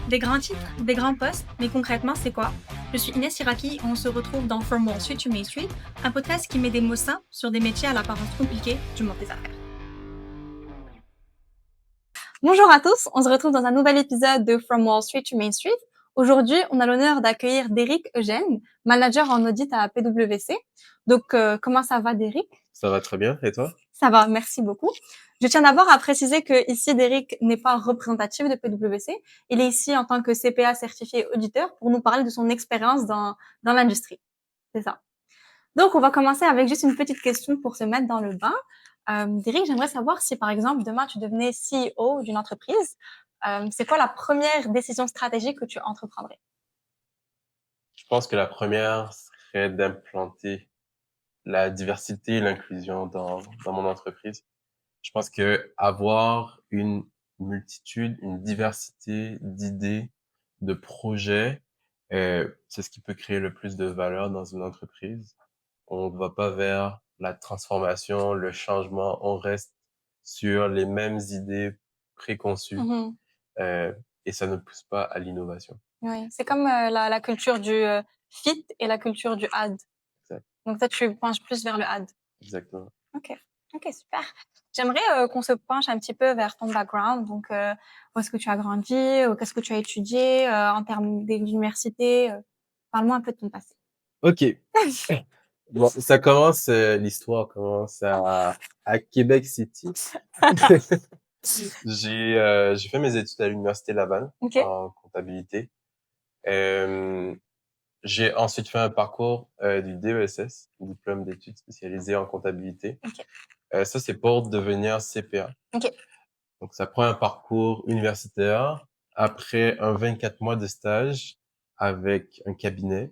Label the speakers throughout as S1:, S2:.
S1: Des grands titres, des grands postes, mais concrètement, c'est quoi? Je suis Inès Hiraki et on se retrouve dans From Wall Street to Main Street, un podcast qui met des mots simples sur des métiers à l'apparence compliquée du monde des affaires. Bonjour à tous, on se retrouve dans un nouvel épisode de From Wall Street to Main Street. Aujourd'hui, on a l'honneur d'accueillir Derrick Eugène, manager en audit à PwC. Donc, comment ça va, Derrick?
S2: Ça va très bien. Et toi?
S1: Ça va, merci beaucoup. Je tiens d'abord à préciser que ici, Derrick n'est pas représentatif de PwC. Il est ici en tant que CPA certifié auditeur pour nous parler de son expérience dans l'industrie. C'est ça. Donc, on va commencer avec juste une petite question pour se mettre dans le bain. Derrick, j'aimerais savoir si, par exemple, demain, tu devenais CEO d'une entreprise, c'est quoi la première décision stratégique que tu entreprendrais?
S2: Je pense que la première serait d'implanter la diversité et l'inclusion dans mon entreprise. Je pense que avoir une multitude, une diversité d'idées, de projets, c'est ce qui peut créer le plus de valeur dans une entreprise. On ne va pas vers la transformation, le changement, on reste sur les mêmes idées préconçues,
S1: Mhm.
S2: euh, et ça ne pousse pas à l'innovation.
S1: Oui, c'est comme la culture du fit et la culture du had.
S2: Exact-
S1: Donc, toi, tu penches plus vers le had.
S2: Exactement.
S1: Ok, ok, super. J'aimerais qu'on se penche un petit peu vers ton background. Donc, où est-ce que tu as grandi, qu'est-ce que tu as étudié en termes d'université. Parle-moi un peu de ton passé.
S2: Ok. Bon, l'histoire commence à Québec City. J'ai fait mes études à l'université Laval
S1: Ok,
S2: en comptabilité. Euh, j'ai ensuite fait un parcours du DESS, diplôme d'études spécialisées en comptabilité.
S1: ok,
S2: Ça, c'est pour devenir CPA.
S1: ok.
S2: Donc, ça prend un parcours universitaire après un 24 mois de stage avec un cabinet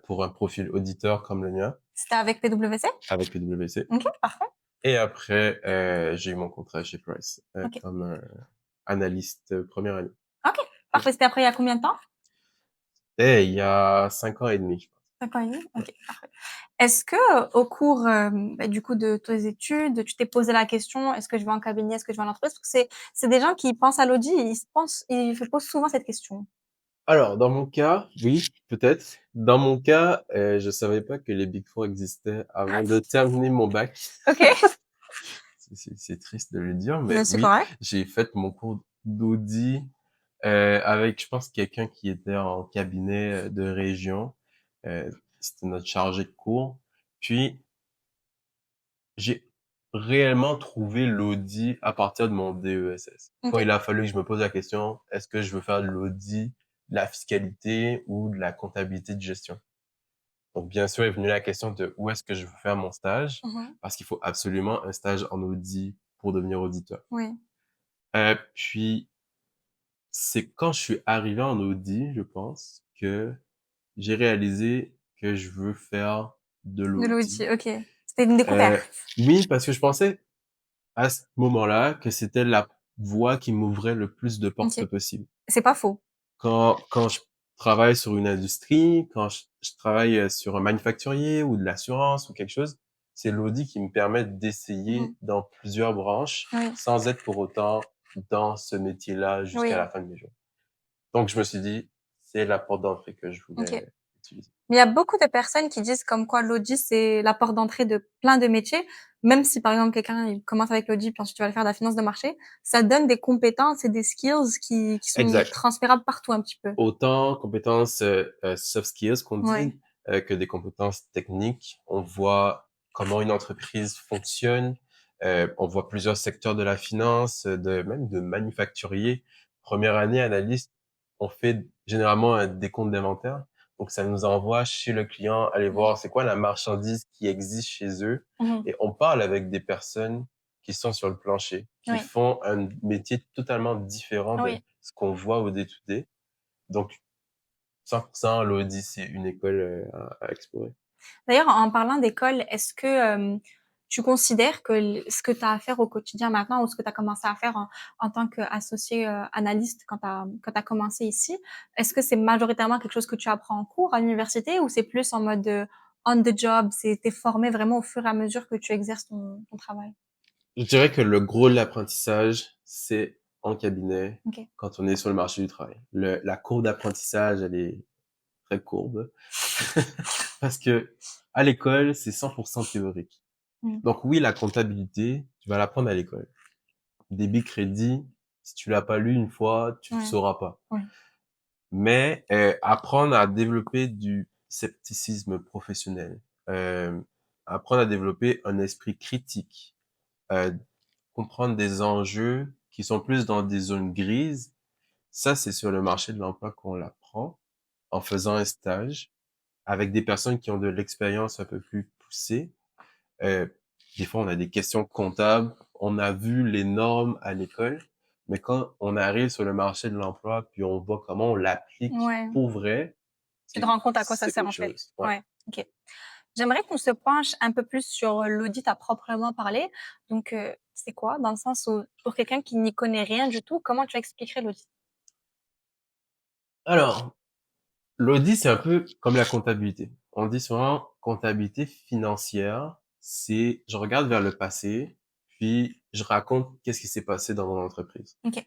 S2: pour un profil auditeur comme le mien,
S1: C'était avec PwC?
S2: avec PwC.
S1: Ok, parfait.
S2: Et après, j'ai eu mon contrat chez Price
S1: Ok,
S2: comme analyste première année.
S1: ok, parfait. C'était après il y a combien de temps?
S2: Et il y a 5 ans et demi, je pense.
S1: 5 ans et demi?
S2: Ouais.
S1: Ok, parfait. Est-ce que au cours du coup de tes études, tu t'es posé la question, est-ce que je vais en cabinet, est-ce que je vais en entreprise? Parce que c'est des gens qui pensent à l'audit, ils se posent souvent cette question.
S2: Alors, dans mon cas, oui, peut-être. Dans mon cas, je savais pas que les Big Four existaient avant de terminer mon bac.
S1: Ok,
S2: C'est triste de le dire, mais
S1: mais c'est
S2: oui,
S1: correct.
S2: j'ai fait mon cours d'audit avec, je pense, quelqu'un qui était en cabinet de région. C'était notre chargé de cours. Puis, j'ai réellement trouvé l'audit à partir de mon DESS. Quand
S1: Ok,
S2: il a fallu que je me pose la question, est-ce que je veux faire de l'audit, de la fiscalité ou de la comptabilité de gestion? Donc, bien sûr, est venue la question de où est-ce que je veux faire mon stage,
S1: mhm,
S2: parce qu'il faut absolument un stage en audit pour devenir auditeur.
S1: oui,
S2: Puis, c'est quand je suis arrivé en audit, je pense, que j'ai réalisé que je veux faire de
S1: de l'audit.
S2: l'audit.
S1: Ok, c'était une découverte.
S2: Oui, parce que je pensais à ce moment-là que c'était la voie qui m'ouvrait le plus de portes
S1: Ok,
S2: possible.
S1: c'est pas faux.
S2: Quand je travaille sur une industrie, quand je travaille sur un manufacturier ou de l'assurance ou quelque chose, c'est l'audit qui me permet
S1: Mhm,
S2: d'essayer dans plusieurs branches
S1: oui,
S2: sans être pour autant dans ce métier-là jusqu'à
S1: oui,
S2: la fin de mes jours. Donc, je me suis dit, c'est la porte d'entrée que je
S1: ok.
S2: voulais utiliser.
S1: Mais il y a beaucoup de personnes qui disent comme quoi l'audit, c'est la porte d'entrée de plein de métiers. Même si, par exemple, quelqu'un il commence avec l'audit, puis ensuite tu vas le faire de la finance de marché, ça donne des compétences et des skills qui sont
S2: Exact.
S1: transférables partout un petit peu.
S2: Autant compétences soft skills qu'on
S1: Ouais.
S2: dit que des compétences techniques. On voit comment une entreprise fonctionne. On voit plusieurs secteurs de la finance, même de manufacturier. Première année analyste, on fait généralement un décompte d'inventaire. Donc ça nous envoie chez le client aller
S1: Mhm.
S2: voir c'est quoi la marchandise qui existe chez eux.
S1: Mhm.
S2: Et on parle avec des personnes qui sont sur le plancher, qui
S1: Oui.
S2: font un métier totalement différent de
S1: Oui.
S2: ce qu'on voit au day-to-day. Donc, 100% l'audit, c'est une école à explorer.
S1: D'ailleurs, en parlant d'école, est-ce que tu considères que ce que tu as à faire au quotidien maintenant ou ce que tu as commencé à faire en tant qu'associé analyste quand tu as commencé ici, est-ce que c'est majoritairement quelque chose que tu apprends en cours à l'université ou c'est plus en mode on the job, t'es formé vraiment au fur et à mesure que tu exerces ton travail?
S2: Je dirais que le gros de l'apprentissage, c'est en cabinet
S1: Ok.
S2: quand on est sur le marché du travail. La courbe d'apprentissage, elle est très courbe parce que à l'école, c'est 100% théorique.
S1: Mm.
S2: Donc oui, la comptabilité, tu vas l'apprendre à l'école. Débit, crédit, si tu l'as pas lu une fois, tu le
S1: Ouais.
S2: sauras pas.
S1: Ouais.
S2: Mais apprendre à développer du scepticisme professionnel, apprendre à développer un esprit critique, euh, comprendre des enjeux qui sont plus dans des zones grises, ça c'est sur le marché de l'emploi qu'on l'apprend en faisant un stage avec des personnes qui ont de l'expérience un peu plus poussée. Euh, des fois, on a des questions comptables, on a vu les normes à l'école, mais quand on arrive sur le marché de l'emploi, puis on voit comment on l'applique
S1: Ouais.
S2: pour vrai,
S1: Tu te rends compte à quoi ça
S2: c'est
S1: sert
S2: autre
S1: en fait.
S2: chose. Ouais.
S1: Ouais. Ok. J'aimerais qu'on se penche un peu plus sur l'audit à proprement parler. Donc, c'est quoi? Dans le sens où, pour quelqu'un qui n'y connaît rien du tout, comment tu expliquerais l'audit?
S2: Alors, l'audit, c'est un peu comme la comptabilité. On dit souvent comptabilité financière, c'est je regarde vers le passé, puis je raconte qu'est-ce qui s'est passé dans mon entreprise.
S1: Ok.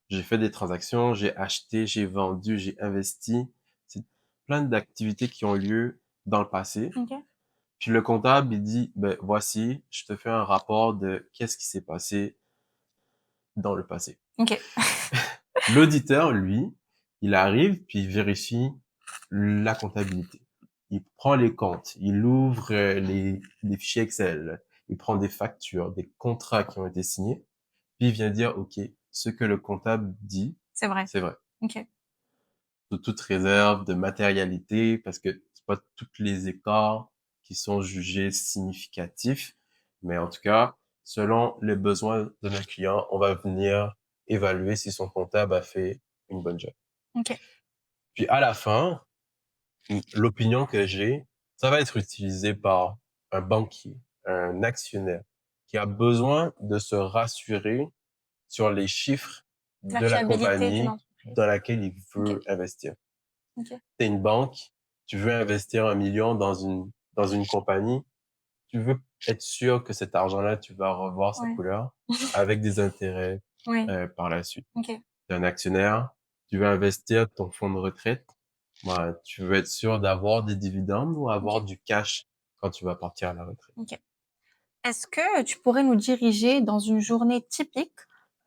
S2: J'ai fait des transactions, j'ai acheté, j'ai vendu, j'ai investi. C'est plein d'activités qui ont lieu dans le passé.
S1: Ok.
S2: Puis le comptable, il dit, ben voici, je te fais un rapport de qu'est-ce qui s'est passé dans le passé.
S1: Ok.
S2: L'auditeur, lui, il arrive puis il vérifie la comptabilité. Il prend les comptes, il ouvre les fichiers Excel, il prend des factures, des contrats qui ont été signés, puis il vient dire, OK, ce que le comptable dit,
S1: C'est vrai.
S2: c'est vrai.
S1: Ok.
S2: Sous toute réserve de matérialité, parce que c'est pas tous les écarts qui sont jugés significatifs, mais en tout cas, selon les besoins de notre client, on va venir évaluer si son comptable a fait une bonne job.
S1: Ok.
S2: Puis à la fin, l'opinion que j'ai, ça va être utilisé par un banquier, un actionnaire, qui a besoin de se rassurer sur les chiffres
S1: La
S2: de la
S1: fiabilité d'une
S2: compagnie
S1: entreprise.
S2: dans laquelle il
S1: Ok.
S2: veut investir.
S1: Ok.
S2: T'es une banque, tu veux investir 1 million dans une compagnie, tu veux être sûr que cet argent-là, tu vas revoir sa
S1: Ouais.
S2: couleur avec des intérêts
S1: Oui.
S2: par la suite.
S1: Ok.
S2: T'es un actionnaire, tu veux investir ton fonds de retraite, bah, tu veux être sûr d'avoir des dividendes ou avoir
S1: Ok.
S2: du cash quand tu vas partir à la retraite.
S1: Ok. Est-ce que tu pourrais nous diriger dans une journée typique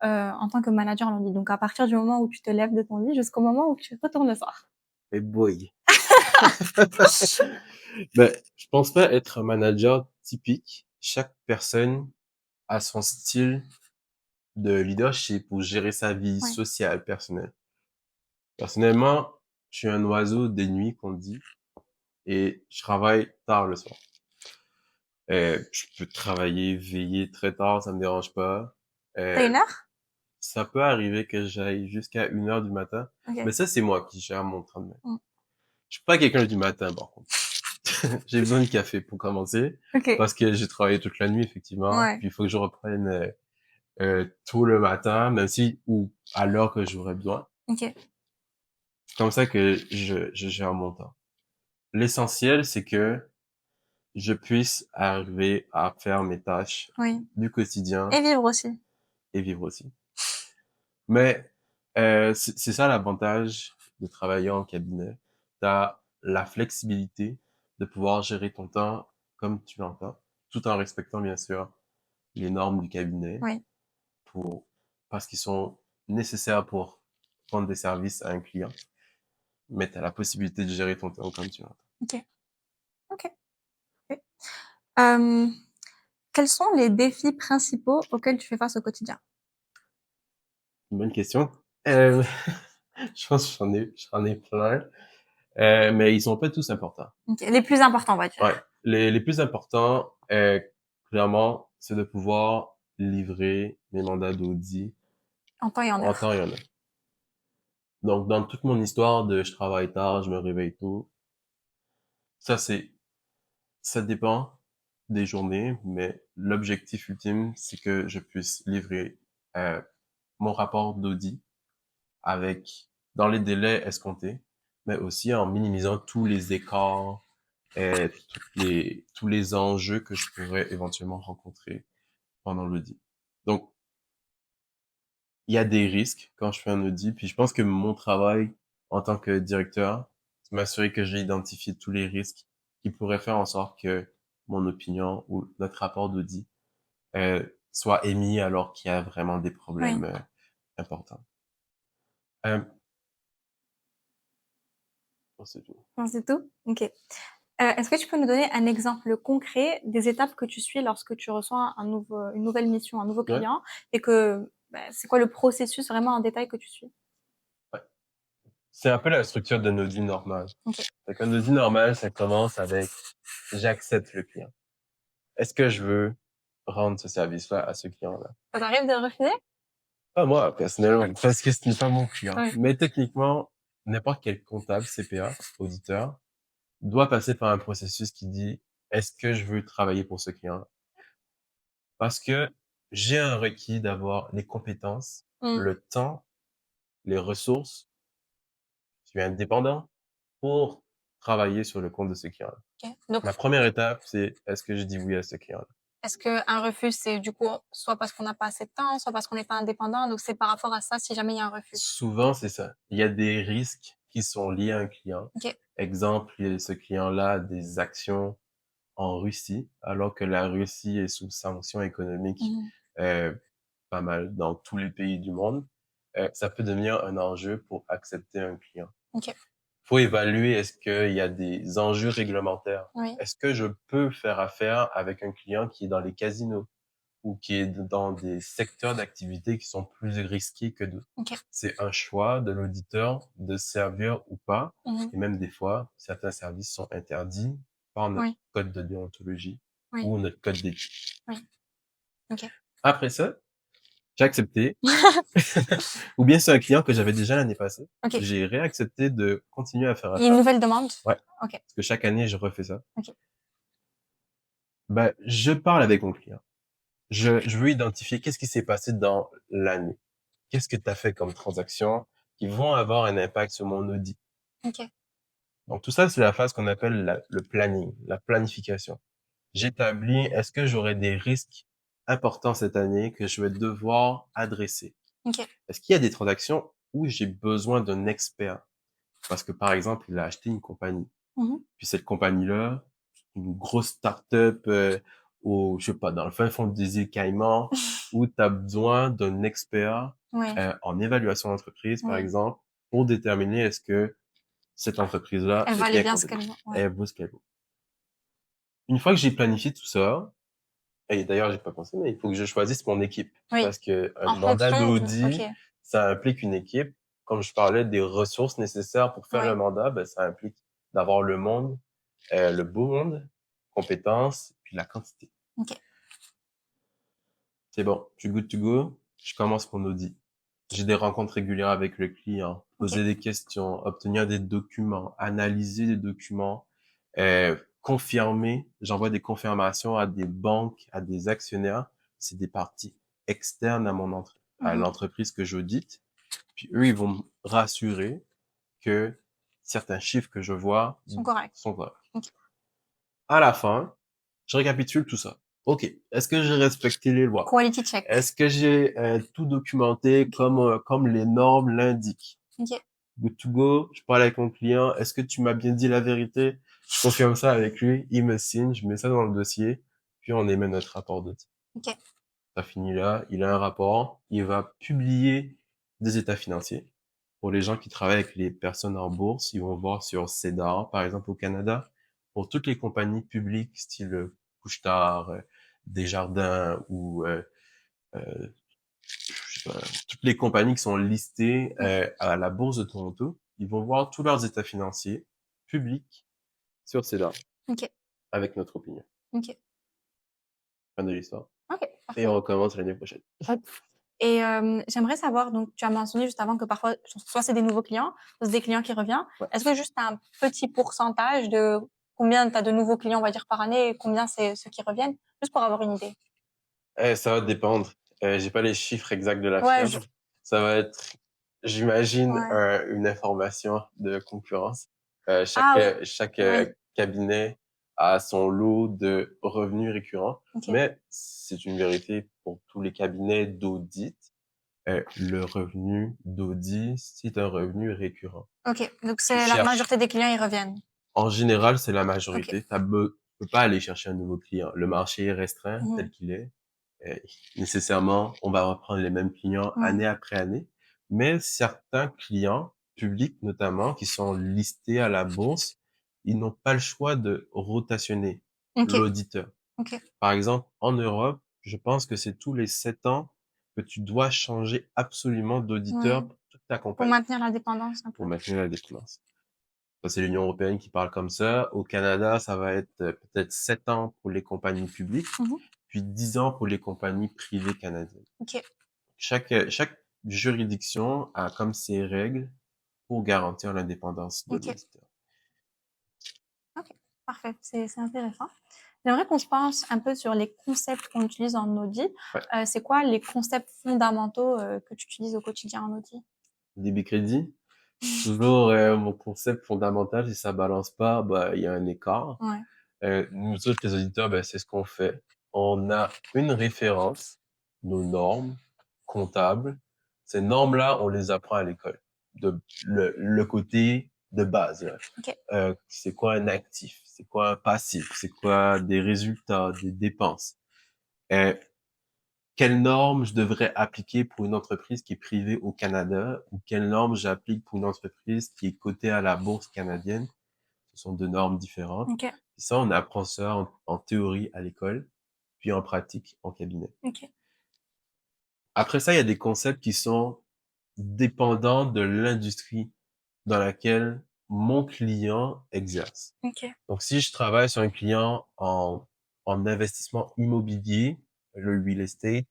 S1: en tant que manager en lundi? Donc, à partir du moment où tu te lèves de ton lit jusqu'au moment où tu retournes le soir.
S2: Mais boy. Ben, je pense pas être un manager typique. Chaque personne a son style de leadership pour gérer sa vie
S1: Ouais.
S2: sociale, personnelle. Personnellement, je suis un oiseau des nuits qu'on dit et je travaille tard le soir. Je peux travailler, veiller très tard, ça me dérange pas.
S1: T'as
S2: Euh,
S1: une heure?
S2: ça peut arriver que j'aille jusqu'à 1 heure du matin, mais
S1: Ok.
S2: ça, c'est moi qui gère mon train de vie.
S1: Mm.
S2: Je suis pas quelqu'un du matin, par contre. J'ai besoin de café pour commencer,
S1: Ok.
S2: parce que j'ai travaillé toute la nuit, effectivement,
S1: Ouais.
S2: puis il faut que je reprenne tôt le matin, même si, ou à l'heure que j'aurais besoin.
S1: Ok.
S2: C'est comme ça que je gère mon temps. L'essentiel, c'est que je puisse arriver à faire mes tâches
S1: Oui.
S2: du quotidien
S1: Et vivre aussi.
S2: et vivre aussi. Mais c'est ça l'avantage de travailler en cabinet. Tu as la flexibilité de pouvoir gérer ton temps comme tu l'entends, tout en respectant bien sûr les normes du cabinet
S1: Oui.
S2: pour parce qu'ils sont nécessaires pour rendre des services à un client. Mais tu as la possibilité de gérer ton temps comme tu l'entends.
S1: Ok. Ok. Ok. Euh, quels sont les défis principaux auxquels tu fais face au quotidien?
S2: Une bonne question. Je pense que j'en ai plein, mais ils sont pas tous importants.
S1: Ok. Les plus importants, on va
S2: Ouais,
S1: dire.
S2: les plus importants, clairement, c'est de pouvoir livrer mes mandats d'audit
S1: En temps et en
S2: en
S1: heure.
S2: temps et en heure. Donc, dans toute mon histoire de je travaille tard, je me réveille tôt, ça ça dépend des journées, mais l'objectif ultime, c'est que je puisse livrer euh, mon rapport d'audit avec dans les délais escomptés, mais aussi en minimisant tous les écarts et tous les enjeux que je pourrais éventuellement rencontrer pendant l'audit. Donc, il y a des risques quand je fais un audit. Puis je pense que mon travail en tant que directeur, c'est m'assurer que j'ai identifié tous les risques qui pourraient faire en sorte que mon opinion ou notre rapport d'audit soit émis alors qu'il y a vraiment des
S1: Oui.
S2: problèmes importants. Euh, bon, c'est tout.
S1: Non, c'est tout? Ok. Est-ce que tu peux nous donner un exemple concret des étapes que tu suis lorsque tu reçois une nouvelle mission, un nouveau
S2: Ouais,
S1: client, et que c'est quoi le processus vraiment en détail que tu suis?
S2: ouais. C'est un peu la structure d'un audit normal.
S1: Ok.
S2: Donc, un audit normal, ça commence avec j'accepte le client. Est-ce que je veux rendre ce service-là à ce client-là?
S1: Ça t'arrive de le refuser?
S2: Pas moi, personnellement, parce que ce n'est pas mon client.
S1: Ouais.
S2: Mais techniquement, n'importe quel comptable, CPA, auditeur, doit passer par un processus qui dit, est-ce que je veux travailler pour ce client? Parce que j'ai un requis d'avoir les compétences,
S1: Mm.
S2: le temps, les ressources, je suis indépendant pour travailler sur le compte de ce client-là.
S1: Ok. Donc,
S2: Ma première étape, c'est est-ce que je dis oui à ce client-là?
S1: est-ce qu'un refus, c'est du coup soit parce qu'on n'a pas assez de temps, soit parce qu'on n'est pas indépendant, donc c'est par rapport à ça si jamais il y a un refus.
S2: Souvent, c'est ça. Il y a des risques qui sont liés à un client.
S1: Ok.
S2: Exemple, ce client-là a des actions en Russie, alors que la Russie est sous sanctions économiques
S1: Mhm.
S2: euh, pas mal dans tous les pays du monde. Ça peut devenir un enjeu pour accepter un client.
S1: Ok.
S2: Faut évaluer est-ce qu'il y a des enjeux réglementaires.
S1: Oui.
S2: Est-ce que je peux faire affaire avec un client qui est dans les casinos ou qui est dans des secteurs d'activité qui sont plus risqués que d'autres?
S1: Ok.
S2: C'est un choix de l'auditeur de servir ou pas.
S1: Mhm.
S2: Et même des fois, certains services sont interdits par notre
S1: Oui.
S2: code de déontologie
S1: Oui.
S2: ou notre code d'éthique.
S1: Oui. Ok.
S2: Après ça, j'ai accepté, ou bien c'est un client que j'avais déjà l'année passée,
S1: Ok.
S2: j'ai réaccepté de continuer à faire
S1: Il y a une
S2: affaire.
S1: nouvelle demande?
S2: Ouais,
S1: Ok.
S2: parce que chaque année, je refais ça.
S1: Ok.
S2: Ben, je parle avec mon client. Je veux identifier qu'est-ce qui s'est passé dans l'année. Qu'est-ce que tu as fait comme transaction qui vont avoir un impact sur mon audit.
S1: Ok.
S2: Donc tout ça, c'est la phase qu'on appelle le planning, la planification. J'établis, est-ce que j'aurai des risques importants cette année que je vais devoir adresser?
S1: Ok.
S2: Est-ce qu'il y a des transactions où j'ai besoin d'un expert? Parce que par exemple, il a acheté une compagnie.
S1: Mhm.
S2: Puis cette compagnie-là, une grosse start-up je sais pas, dans le fin fond des îles Caïmans, où tu as besoin d'un expert
S1: Oui.
S2: en évaluation d'entreprise, par
S1: Oui.
S2: exemple, pour déterminer est-ce que cette entreprise-là
S1: Elle
S2: est
S1: valait
S2: bien
S1: bien ce
S2: compétente.
S1: qu'elle vaut. Ouais.
S2: Elle vaut ce qu'elle vaut. Une fois que j'ai planifié tout ça, et d'ailleurs, j'ai pas pensé, mais il faut que je choisisse mon équipe.
S1: Oui.
S2: Parce que un
S1: En
S2: mandat
S1: fonction de... Ok.
S2: d'audit, ça implique une équipe. Comme je parlais des ressources nécessaires pour faire un
S1: Oui.
S2: mandat, ben, ça implique d'avoir le monde, le beau monde, compétences, puis la quantité.
S1: Ok.
S2: C'est bon, je suis good to go. Je commence mon audit. J'ai des rencontres régulières avec le client,
S1: Ok.
S2: poser des questions, obtenir des documents, analyser des documents, confirmer. J'envoie des confirmations à des banques, à des actionnaires. C'est des parties externes à à
S1: Mhm.
S2: l'entreprise que j'audite. Puis eux, ils vont me rassurer que certains chiffres que je vois
S1: Ils sont corrects.
S2: sont corrects.
S1: Ok.
S2: À la fin, je récapitule tout ça. OK. Est-ce que j'ai respecté les lois?
S1: Quality check.
S2: Est-ce que j'ai tout documenté
S1: Ok.
S2: comme les normes l'indiquent?
S1: Ok.
S2: Good to go. Je parle avec mon client. Est-ce que tu m'as bien dit la vérité? Je confirme ça avec lui. Il me signe. Je mets ça dans le dossier. Puis on émet notre rapport d'audit.
S1: Ok.
S2: Ça finit là. Il a un rapport. Il va publier des états financiers. Pour les gens qui travaillent avec les personnes en bourse, ils vont voir sur CEDAR, par exemple au Canada. Pour toutes les compagnies publiques, style Couche-Tard, Desjardins ou euh, je sais pas, toutes les compagnies qui sont listées
S1: Ouais.
S2: à la bourse de Toronto, ils vont voir tous leurs états financiers publics sur CEDAR
S1: Ok.
S2: avec notre opinion.
S1: Ok.
S2: Fin de l'histoire.
S1: Ok.
S2: Et on
S1: Parfait.
S2: recommence l'année prochaine.
S1: Hop. Et j'aimerais savoir, donc tu as mentionné juste avant que parfois, soit c'est des nouveaux clients, soit c'est des clients qui reviennent.
S2: Ouais.
S1: Est-ce que juste un petit pourcentage de combien tu as de nouveaux clients, on va dire, par année et combien c'est ceux qui reviennent, juste pour avoir une idée?
S2: Ça va dépendre. J'ai pas les chiffres exacts de la
S1: Ouais,
S2: firme. Ça va être, j'imagine,
S1: ouais.
S2: une information de concurrence.
S1: Ah oui,
S2: Chaque
S1: oui.
S2: cabinet a son lot de revenus récurrents,
S1: Ok.
S2: mais c'est une vérité pour tous les cabinets d'audit. le revenu d'audit, c'est un revenu récurrent.
S1: OK. Donc,
S2: Tu
S1: c'est la
S2: cherches.
S1: majorité des clients, ils reviennent.
S2: En général, c'est la
S1: OK.
S2: majorité. Tu peux pas aller chercher un nouveau client. Le marché est restreint tel
S1: Mhm.
S2: qu'il est. Euh, Nécessairement, on va reprendre les mêmes clients
S1: Mhm.
S2: année après année. Mais certains clients publics, notamment, qui sont listés à la bourse, ils n'ont pas le choix de rotationner
S1: OK.
S2: l'auditeur.
S1: OK.
S2: Par exemple, en Europe, je pense que c'est tous les 7 ans que tu dois changer absolument
S1: Ouais.
S2: d'auditeur pour toute ta
S1: Pour
S2: compagnie
S1: maintenir la dépendance un
S2: pour
S1: peu.
S2: maintenir la dépendance. Ça, c'est l'Union européenne qui parle comme ça. Au Canada, ça va être peut-être 7 ans pour les compagnies publiques,
S1: Mhm.
S2: puis 10 ans pour les compagnies privées canadiennes.
S1: OK.
S2: Chaque juridiction a comme ses règles pour garantir l'indépendance de
S1: OK.
S2: l'auditeur.
S1: OK. Parfait. C'est intéressant. J'aimerais qu'on se penche un peu sur les concepts qu'on utilise en audit.
S2: Ouais.
S1: C'est quoi les concepts fondamentaux que tu utilises au quotidien en audit?
S2: Débit crédit, toujours mon concept fondamental. Si ça balance pas, bah il y a un écart.
S1: Ouais.
S2: Nous autres, les auditeurs, ben, c'est ce qu'on fait. On a une référence, nos normes comptables. Ces normes-là, on les apprend à l'école. Le côté de base, là.
S1: OK.
S2: C'est quoi un actif? C'est quoi un passif? C'est quoi des résultats, des dépenses? Euh, Quelles normes je devrais appliquer pour une entreprise qui est privée au Canada ou quelles normes j'applique pour une entreprise qui est cotée à la bourse canadienne? Ce sont deux normes différentes.
S1: OK.
S2: Et ça, on apprend ça en théorie à l'école, puis en pratique en cabinet.
S1: OK.
S2: Après ça, il y a des concepts qui sont dépendants de l'industrie dans laquelle mon client exerce.
S1: OK.
S2: Donc, si je travaille sur un client en investissement immobilier, le real estate,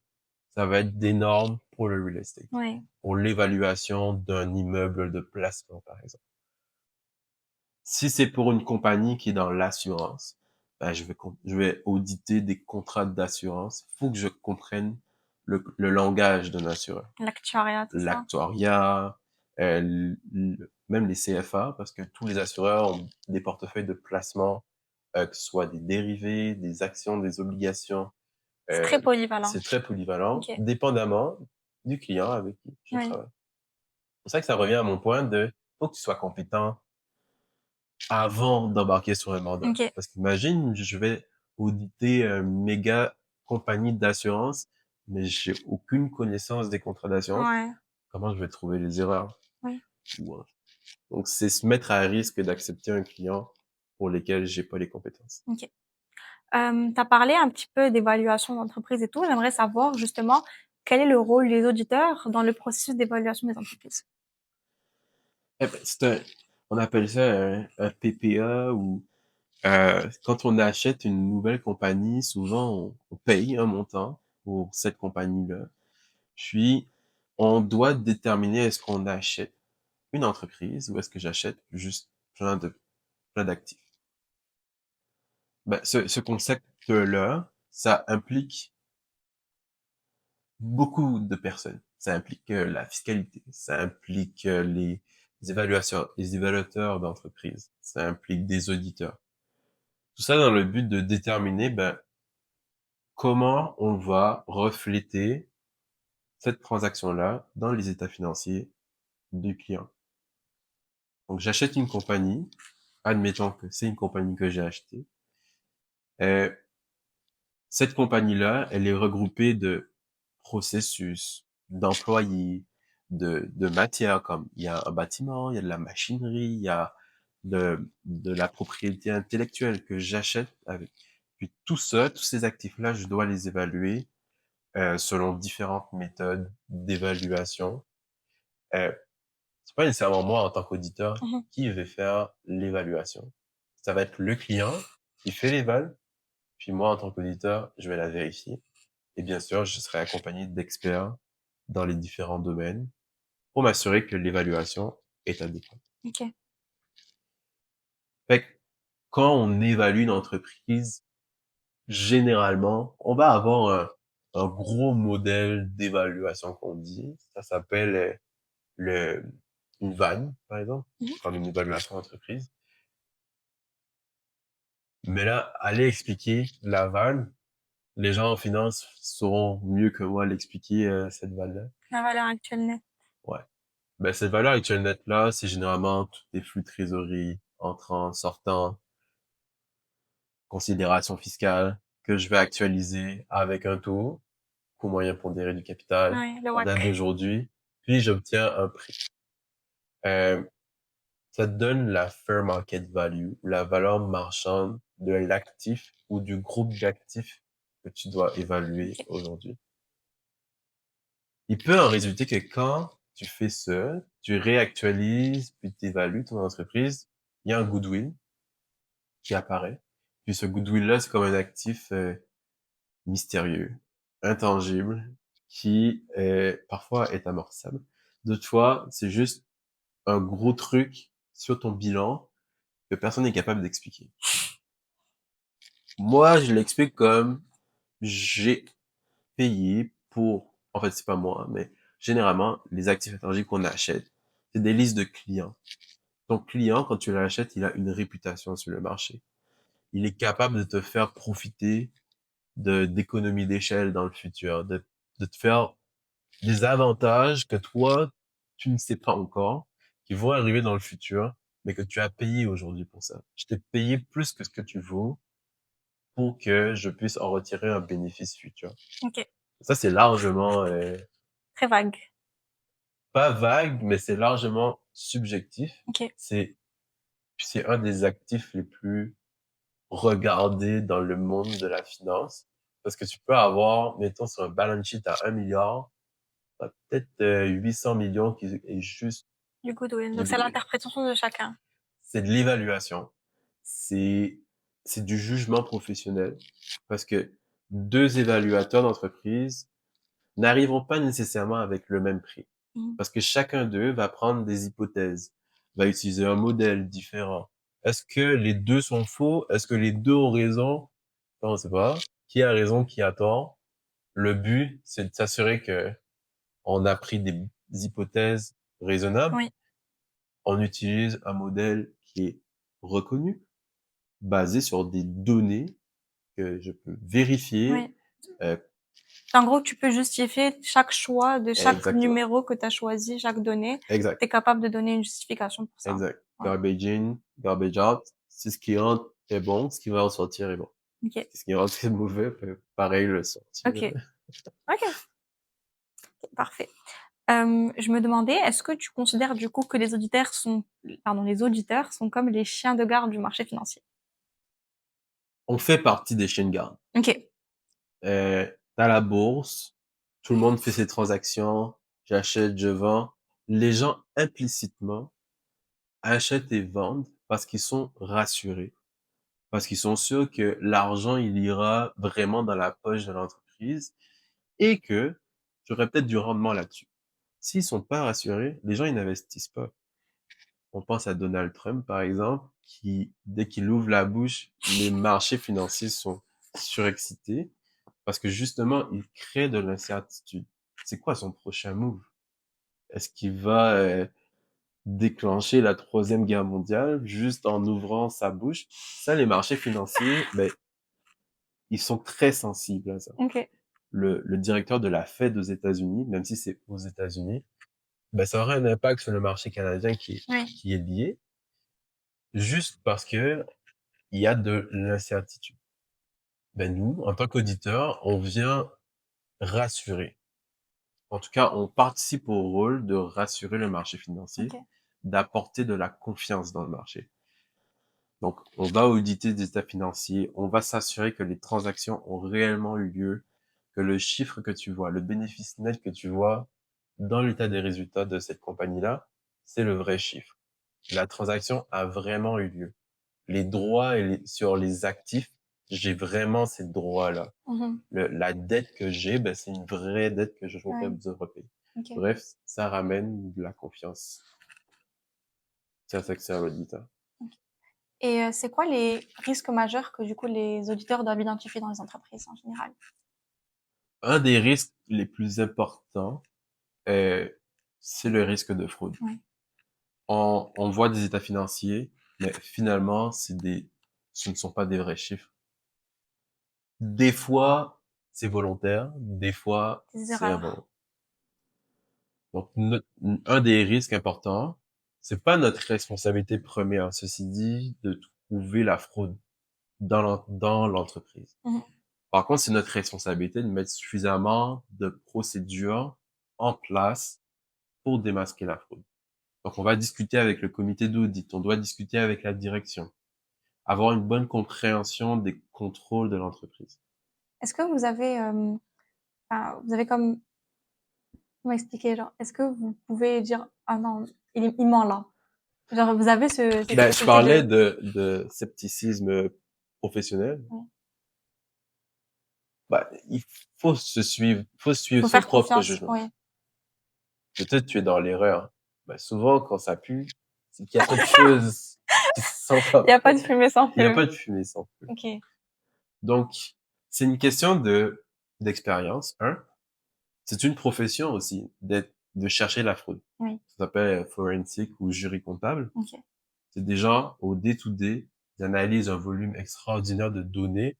S2: ça va être des normes pour le real estate,
S1: Ouais.
S2: pour l'évaluation d'un immeuble de placement, par exemple. Si c'est pour une compagnie qui est dans l'assurance, ben, je vais auditer des contrats d'assurance. Il faut que je comprenne le langage d'un assureur.
S1: L'actuariat, tout ça.
S2: L'actuariat, même les CFA, parce que tous les assureurs ont des portefeuilles de placement, que ce soit des dérivés, des actions, des obligations.
S1: C'est très polyvalent.
S2: C'est très polyvalent,
S1: OK.
S2: dépendamment du client avec qui je
S1: Oui.
S2: travaille. C'est pour ça que ça revient à mon point de, faut que tu sois compétent avant d'embarquer sur un mandat.
S1: OK.
S2: Parce qu'imagine, je vais auditer une méga compagnie d'assurance, mais j'ai aucune connaissance des contrats d'assurance.
S1: Ouais.
S2: Comment je vais trouver les erreurs?
S1: Oui.
S2: Ouais. Donc, c'est se mettre à risque d'accepter un client pour lesquels j'ai pas les compétences.
S1: OK. Tu as parlé un petit peu d'évaluation d'entreprise et tout. J'aimerais savoir justement quel est le rôle des auditeurs dans le processus d'évaluation des entreprises.
S2: Eh ben, on appelle ça un PPA ou quand on achète une nouvelle compagnie, souvent on paye un montant pour cette compagnie-là. Puis on doit déterminer est-ce qu'on achète une entreprise ou est-ce que j'achète juste plein d'actifs. Ben, ce concept-là, ça implique beaucoup de personnes. Ça implique la fiscalité, ça implique les évaluateurs d'entreprise, ça implique des auditeurs. Tout ça dans le but de déterminer ben, comment on va refléter cette transaction-là dans les états financiers du client. Donc j'achète une compagnie, admettons que c'est une compagnie que j'ai achetée. Euh, Cette compagnie-là, elle est regroupée de processus, d'employés, de matières, comme il y a un bâtiment, il y a de la machinerie, il y a de la propriété intellectuelle que j'achète avec. Puis tout ça, tous ces actifs-là, je dois les évaluer selon différentes méthodes d'évaluation. Euh, c'est pas nécessairement moi en tant qu'auditeur
S1: Mhm.
S2: qui vais faire l'évaluation. Ça va être le client qui fait l'éval, puis moi en tant qu'auditeur, je vais la vérifier. Et bien sûr, je serai accompagné d'experts dans les différents domaines pour m'assurer que l'évaluation est adéquate.
S1: OK.
S2: Fait que quand on évalue une entreprise, généralement, on va avoir un gros modèle d'évaluation qu'on dit. Ça s'appelle le, une vanne, par exemple,
S1: Mhm.
S2: comme une évaluation d'entreprise. Mais là, aller expliquer la vanne, les gens en finance sauront mieux que moi l'expliquer, cette valeur.
S1: La valeur actuelle nette.
S2: Ouais. Ben, cette valeur actuelle nette-là, c'est généralement tous les flux de trésorerie, entrant, sortant, considérations fiscales, que je vais actualiser avec un taux, coût moyen pondéré du capital,
S1: Ouais, le
S2: en date
S1: WACC.
S2: d'aujourd'hui, puis j'obtiens un prix. Euh, Ça te donne la fair market value, la valeur marchande de l'actif ou du groupe d'actifs que tu dois évaluer
S1: Ok.
S2: aujourd'hui. Il peut en résulter que quand tu fais ça, tu réactualises puis tu évalues ton entreprise, il y a un goodwill qui apparaît. Puis ce goodwill-là, c'est comme un actif mystérieux, intangible, qui parfois est amorçable. D'autres fois, c'est juste un gros truc sur ton bilan que personne n'est capable d'expliquer. Moi, je l'explique comme j'ai payé pour, en fait, c'est pas moi, mais généralement, les actifs intangibles qu'on achète, c'est des listes de clients. Ton client, quand tu l'achètes, il a une réputation sur le marché. Il est capable de te faire profiter d'économies d'échelle dans le futur, de te faire des avantages que toi, tu ne sais pas encore, qui vont arriver dans le futur, mais que tu as payé aujourd'hui pour ça. Je t'ai payé plus que ce que tu vaux pour que je puisse en retirer un bénéfice futur.
S1: Ok.
S2: Ça, c'est largement,
S1: Très vague.
S2: pas vague, mais c'est largement subjectif.
S1: Ok.
S2: C'est un des actifs les plus regardés dans le monde de la finance. Parce que tu peux avoir, mettons, sur un balance sheet à 1 milliard, t'as peut-être 800 millions qui est juste
S1: Du goodwill.
S2: du
S1: Donc c'est
S2: goodwill.
S1: l'interprétation de chacun.
S2: C'est de l'évaluation. C'est, c'est du jugement professionnel. Parce que deux évaluateurs d'entreprise n'arriveront pas nécessairement avec le même prix.
S1: Mhm.
S2: Parce que chacun d'eux va prendre des hypothèses, va utiliser un modèle différent. Est-ce que les deux sont faux? Est-ce que les deux ont raison? On ne sait pas. Qui a raison, qui a tort? Le but, c'est de s'assurer que on a pris des hypothèses raisonnables.
S1: Oui.
S2: On utilise un modèle qui est reconnu, basé sur des données que je peux vérifier.
S1: Oui.
S2: Euh,
S1: En gros, tu peux justifier chaque choix de chaque
S2: exactement.
S1: numéro que tu as choisi, chaque donnée.
S2: Exact.
S1: Tu es capable de donner une justification pour ça.
S2: Exact.
S1: Ouais.
S2: Garbage in, garbage out. Si ce qui rentre est bon, ce qui va ressortir est bon.
S1: Ok.
S2: Si ce qui rentre est mauvais, peut pareil le sortir.
S1: Ok. Ok. Parfait. Je me demandais, est-ce que tu considères du coup que les auditeurs sont comme les chiens de garde du marché financier?
S2: On fait partie des chiens de garde.
S1: Ok.
S2: T'as la bourse, tout le monde fait ses transactions, j'achète, je vends. Les gens implicitement achètent et vendent parce qu'ils sont rassurés, parce qu'ils sont sûrs que l'argent, il ira vraiment dans la poche de l'entreprise et que j'aurai peut-être du rendement là-dessus. S'ils sont pas rassurés, les gens, ils n'investissent pas. On pense à Donald Trump, par exemple, qui, dès qu'il ouvre la bouche, les marchés financiers sont surexcités parce que justement, il crée de l'incertitude. C'est quoi son prochain move? Est-ce qu'il va déclencher la troisième guerre mondiale juste en ouvrant sa bouche? Ça, les marchés financiers, ben, ils sont très sensibles à ça.
S1: Ok.
S2: Le directeur de la Fed aux États-Unis, même si c'est aux États-Unis, ben, ça aura un impact sur le marché canadien
S1: Oui.
S2: qui est lié, juste parce que il y a de l'incertitude. Ben, nous, en tant qu'auditeurs, on vient rassurer. En tout cas, on participe au rôle de rassurer le marché financier,
S1: Ok.
S2: d'apporter de la confiance dans le marché. Donc, on va auditer des états financiers, on va s'assurer que les transactions ont réellement eu lieu, que le chiffre que tu vois, le bénéfice net que tu vois dans l'état des résultats de cette compagnie-là, c'est le vrai chiffre. La transaction a vraiment eu lieu. Les droits sur les actifs, j'ai vraiment ces droits-là.
S1: Mhm.
S2: La dette que j'ai, ben, c'est une vraie dette que je devrais
S1: Ouais.
S2: repayer.
S1: Ok.
S2: Bref, ça ramène de la confiance. C'est ça que c'est un auditeur.
S1: Et c'est quoi les risques majeurs que du coup les auditeurs doivent identifier dans les entreprises en général?
S2: Un des risques les plus importants, euh, c'est le risque de fraude.
S1: Ouais.
S2: On voit des états financiers, mais finalement, ce ne sont pas des vrais chiffres. Des fois, c'est volontaire, des fois,
S1: Des
S2: c'est
S1: erreurs.
S2: involontaire. Donc, un des risques importants, c'est pas notre responsabilité première, ceci dit, de trouver la fraude dans l'entreprise.
S1: Mhm.
S2: Par contre, c'est notre responsabilité de mettre suffisamment de procédures en place pour démasquer la fraude. Donc, on va discuter avec le comité d'audit, on doit discuter avec la direction, avoir une bonne compréhension des contrôles de l'entreprise.
S1: Est-ce que vous avez, enfin, vous avez comme, comment expliquer, genre, est-ce que vous pouvez dire, ah non, il ment là. Genre, vous avez cette
S2: Ben, je
S1: faculté
S2: parlais
S1: de,
S2: de scepticisme professionnel.
S1: ouais.
S2: Bah, il faut suivre
S1: Faut
S2: son
S1: faire
S2: propre
S1: confiance,
S2: jugement.
S1: oui.
S2: Peut-être tu es dans l'erreur. Bah, souvent, quand ça pue, c'est qu'il y a quelque chose qui se sent
S1: Il n'y
S2: pas.
S1: a pas de fumée sans
S2: Il n'y a
S1: feu.
S2: pas de fumée sans feu.
S1: Ok.
S2: Donc, c'est une question d'expérience, hein. C'est une profession aussi, de chercher la fraude.
S1: Oui.
S2: Ça s'appelle forensic ou jury comptable.
S1: Ok.
S2: C'est des gens, au day-to-day, ils analysent un volume extraordinaire de données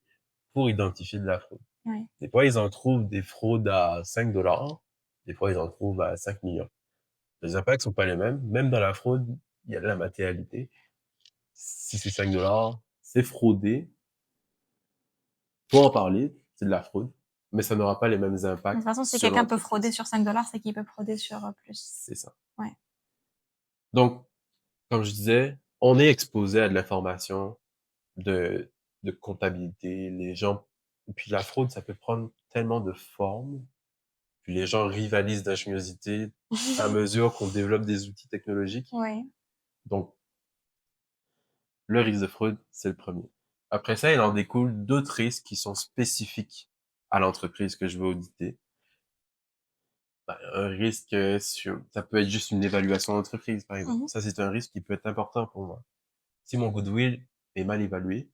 S2: pour identifier de la fraude.
S1: Oui.
S2: Des fois, ils en trouvent des fraudes à 5 $. Des fois, ils en trouvent à 5 millions. Les impacts sont pas les mêmes. Même dans la fraude, il y a de la matérialité. Si c'est 5 $, c'est fraudé. Faut en parler. C'est de la fraude. Mais ça n'aura pas les mêmes
S1: De toute
S2: impacts
S1: façon, si
S2: sur
S1: quelqu'un peut frauder
S2: l'entreprise.
S1: sur 5 $, c'est qu'il peut frauder sur plus.
S2: C'est ça.
S1: Ouais.
S2: Donc, comme je disais, on est exposé à de l'information de, de comptabilité. Les gens, et puis la fraude, ça peut prendre tellement de formes. Puis les gens rivalisent d'ingéniosité à mesure qu'on développe des outils technologiques.
S1: Ouais.
S2: Donc, le risque de fraude, c'est le premier. Après ça, il en découle d'autres risques qui sont spécifiques à l'entreprise que je veux auditer. Ben, un risque ça peut être juste une évaluation d'entreprise, par exemple.
S1: Mhm.
S2: Ça, c'est un risque qui peut être important pour moi. Si mon goodwill est mal évalué,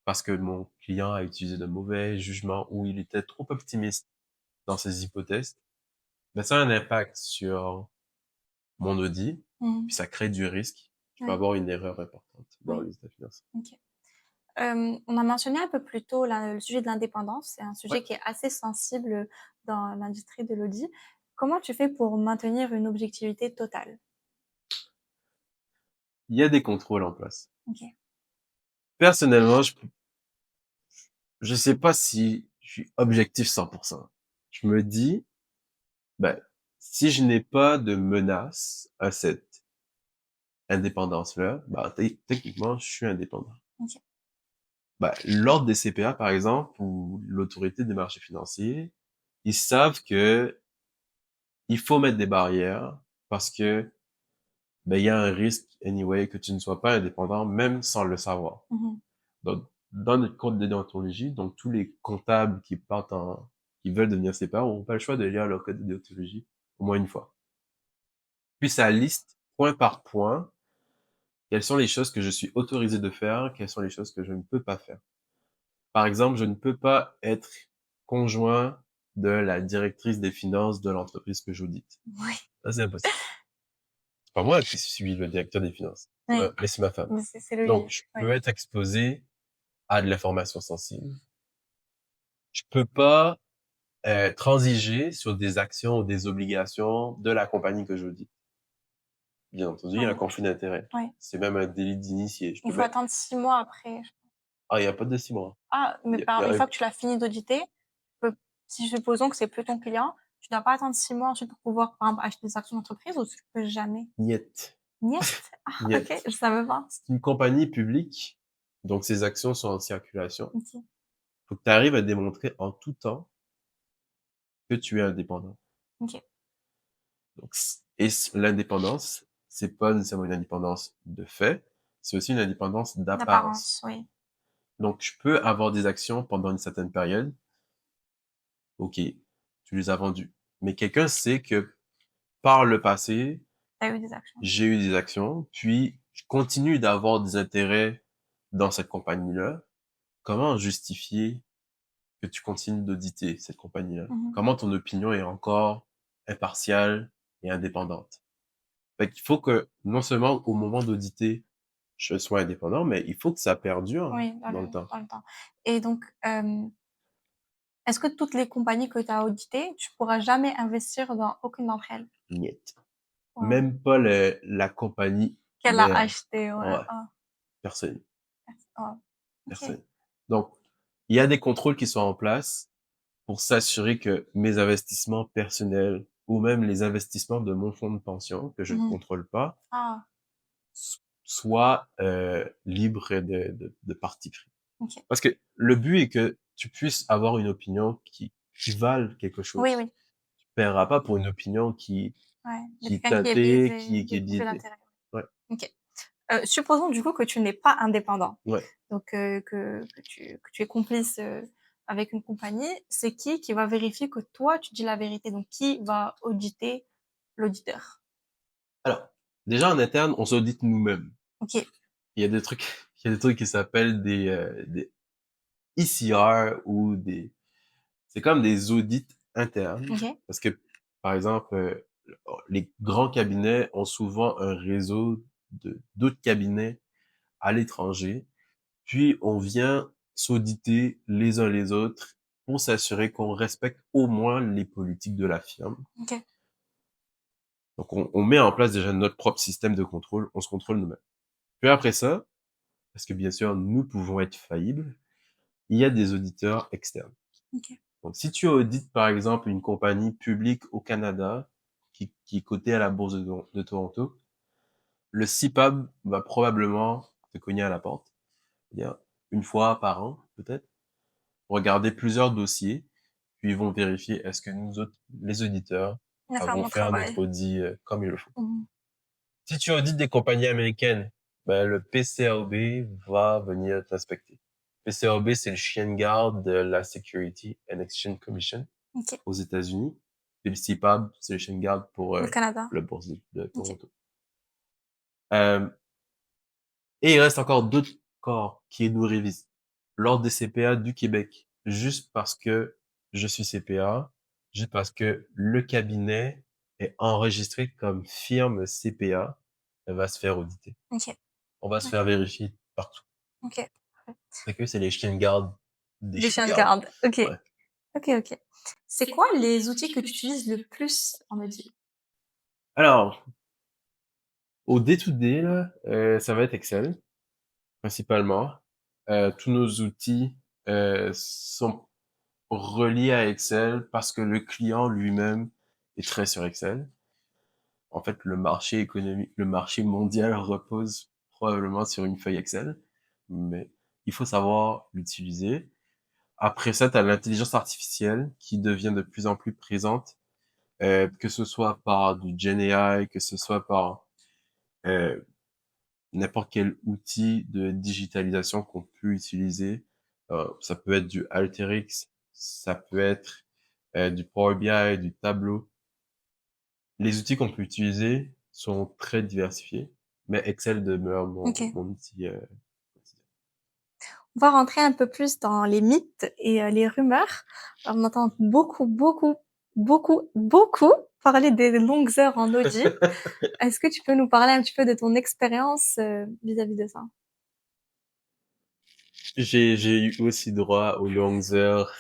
S2: parce que mon client a utilisé de mauvais jugements ou il était trop optimiste dans ses hypothèses, ben ça a un impact sur mon audit,
S1: Mhm.
S2: puis ça crée du risque. Je peux
S1: Ouais.
S2: avoir une erreur importante dans
S1: Oui.
S2: les états financiers.
S1: Ok. On a mentionné un peu plus tôt le sujet de l'indépendance. C'est un
S2: Ouais.
S1: sujet qui est assez sensible dans l'industrie de l'audit. Comment tu fais pour maintenir une objectivité totale?
S2: Il y a des contrôles en place.
S1: Ok.
S2: Personnellement, je sais pas si je suis objectif 100%. Je me dis, ben, si je n'ai pas de menace à cette indépendance-là, ben, techniquement, je suis indépendant.
S1: Ok.
S2: Ben, l'ordre des CPA, par exemple, ou l'autorité des marchés financiers, ils savent que il faut mettre des barrières parce que, ben, il y a un risque, anyway, que tu ne sois pas indépendant, même sans le savoir.
S1: Mhm.
S2: Donc, dans notre code de déontologie, donc tous les comptables qui veulent devenir CPA n'ont pas le choix de lire leur code de déontologie au moins une fois. Puis ça liste point par point quelles sont les choses que je suis autorisé de faire, quelles sont les choses que je ne peux pas faire. Par exemple, je ne peux pas être conjoint de la directrice des finances de l'entreprise que j'audite.
S1: Oui.
S2: Ça, c'est impossible. C'est pas moi qui suis le directeur des finances,
S1: Oui.
S2: mais c'est ma femme.
S1: Mais c'est le
S2: Donc,
S1: lit.
S2: je
S1: Oui.
S2: peux être exposé à de l'information sensible. Je peux pas transiger sur des actions ou des obligations de la compagnie que j'audite. Bien entendu, il y a un
S1: Oui.
S2: conflit d'intérêt.
S1: Oui.
S2: C'est même un délit d'initié. Je
S1: Il
S2: peux
S1: faut
S2: même...
S1: attendre 6 mois après.
S2: Ah, il n'y a pas de 6 mois.
S1: Ah, mais une fois que tu l'as fini d'auditer, si supposons que c'est plus ton client, tu dois pas attendre 6 mois ensuite pour pouvoir, par exemple, acheter des actions d'entreprise ou tu peux jamais?
S2: Niet.
S1: Niet? Ah, ok,
S2: Niet.
S1: je savais pas.
S2: C'est une compagnie publique, donc ses actions sont en circulation.
S1: Ok.
S2: Faut que tu arrives à démontrer en tout temps que tu es indépendant.
S1: Ok.
S2: Donc, l'indépendance, c'est pas nécessairement une indépendance de fait, c'est aussi une indépendance d'apparence.
S1: D'apparence, oui.
S2: Donc, je peux avoir des actions pendant une certaine période. Ok, tu les as vendues. Mais quelqu'un sait que par le passé,
S1: T'as eu des actions.
S2: j'ai eu des actions, puis je continue d'avoir des intérêts dans cette compagnie-là. Comment justifier que tu continues d'auditer cette compagnie-là?
S1: Mhm.
S2: Comment ton opinion est encore impartiale et indépendante? Fait qu'il faut que, non seulement au moment d'auditer, je sois indépendant, mais il faut que ça perdure
S1: Oui,
S2: dans le temps.
S1: dans le temps. Et donc, Est-ce que toutes les compagnies que tu as auditées, tu pourras jamais investir dans aucune d'entre elles?
S2: Niet.
S1: Waouh.
S2: Même pas la compagnie
S1: Qu'elle a
S2: mère.
S1: acheté, ouais.
S2: Ouais,
S1: Ah,
S2: personne,
S1: waouh. OK.
S2: personne. Donc, il y a des contrôles qui sont en place pour s'assurer que mes investissements personnels ou même les investissements de mon fonds de pension que je ne
S1: Mmh.
S2: contrôle pas
S1: Ah,
S2: soient libres de parti pris.
S1: OK.
S2: Parce que le but est que tu puisses avoir une opinion qui vale quelque
S1: Oui,
S2: chose.
S1: oui,
S2: Tu paieras pas pour une opinion
S1: ouais, de
S2: qui est
S1: quelqu'un qui est
S2: tâtée,
S1: biaisé,
S2: qui est
S1: dépourvu
S2: biaisée.
S1: d'intérêt.
S2: Ouais,
S1: OK. Supposons du coup que tu n'es pas indépendant,
S2: ouais.
S1: donc que tu es complice, avec une compagnie. C'est qui va vérifier que toi, tu dis la vérité? Donc qui va auditer l'auditeur?
S2: Alors, déjà en interne, on s'audite nous-mêmes.
S1: OK,
S2: Il y a des trucs, il y a des trucs qui s'appellent des ECR ou c'est comme des audits internes.
S1: OK,
S2: Parce que, par exemple, les grands cabinets ont souvent un réseau d'autres cabinets à l'étranger. Puis, on vient s'auditer les uns les autres pour s'assurer qu'on respecte au moins les politiques de la firme.
S1: OK,
S2: Donc, on met en place déjà notre propre système de contrôle. On se contrôle nous-mêmes. Puis après ça, parce que bien sûr, nous pouvons être faillibles, il y a des auditeurs externes.
S1: OK.
S2: Donc, si tu audites, par exemple, une compagnie publique au Canada qui est cotée à la bourse de Toronto, le CIPAB va probablement te cogner à la porte, c'est-à-dire une fois par an, peut-être, regarder plusieurs dossiers, puis ils vont vérifier est-ce que nous autres, les auditeurs,
S1: On a fait un
S2: avons
S1: bon
S2: fait
S1: travail.
S2: notre audit comme il le faut.
S1: Mmh.
S2: Si tu audites des compagnies américaines, ben, le PCAOB va venir t'inspecter. PCAOB, c'est le chien de garde de la Security and Exchange Commission
S1: OK.
S2: aux États-Unis. Et le CIPAB, c'est le chien de garde pour
S1: Le Canada?
S2: le bourse de
S1: OK.
S2: Toronto. Euh, et il reste encore d'autres corps qui nous révisent. L'Ordre des CPA du Québec, juste parce que je suis CPA, juste parce que le cabinet est enregistré comme firme CPA, elle va se faire auditer.
S1: OK.
S2: On va se
S1: Ouais.
S2: faire vérifier partout.
S1: OK.
S2: C'est que c'est les chiens de garde des
S1: Des
S2: chiens de
S1: chiens de
S2: garde.
S1: garde. OK.
S2: Ouais.
S1: OK, OK. C'est quoi les outils que tu utilises le plus en audit?
S2: Alors, au day-to-day, là, ça va être Excel, principalement. Tous nos outils sont reliés à Excel parce que le client lui-même est très sur Excel. En fait, le marché économique, le marché mondial repose probablement sur une feuille Excel, mais il faut savoir l'utiliser. Après ça, tu as l'intelligence artificielle qui devient de plus en plus présente, que ce soit par du GenAI, que ce soit par euh, n'importe quel outil de digitalisation qu'on peut utiliser. Ça peut être du Alteryx, ça peut être du Power BI, du Tableau. Les outils qu'on peut utiliser sont très diversifiés, mais Excel demeure
S1: OK.
S2: mon outil quotidien.
S1: On va rentrer un peu plus dans les mythes et les rumeurs. Alors, on entend beaucoup, beaucoup, beaucoup, beaucoup parler des longues heures en audit. Est-ce que tu peux nous parler un petit peu de ton expérience, vis-à-vis de ça?
S2: J'ai eu aussi droit aux longues heures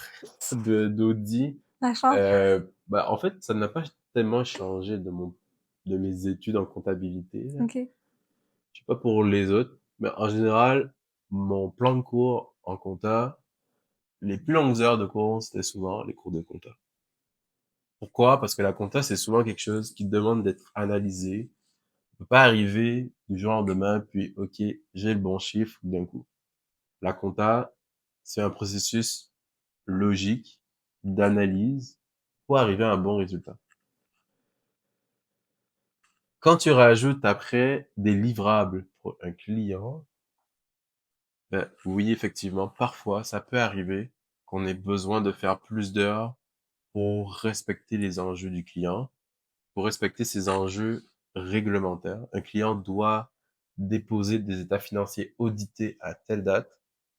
S2: d'audit.
S1: La chance?
S2: Bah, en fait, ça n'a pas tellement changé de mes études en comptabilité, là.
S1: OK.
S2: Je sais pas pour les autres, mais en général, mon plan de cours en compta, les plus longues heures de cours, c'était souvent les cours de compta. Pourquoi? Parce que la compta, c'est souvent quelque chose qui demande d'être analysé. On peut pas arriver du jour au lendemain, puis, OK, j'ai le bon chiffre d'un coup. La compta, c'est un processus logique d'analyse pour arriver à un bon résultat. Quand tu rajoutes après des livrables pour un client, ben, oui, effectivement, parfois, ça peut arriver qu'on ait besoin de faire plus d'heures pour respecter les enjeux du client, pour respecter ses enjeux réglementaires. Un client doit déposer des états financiers audités à telle date.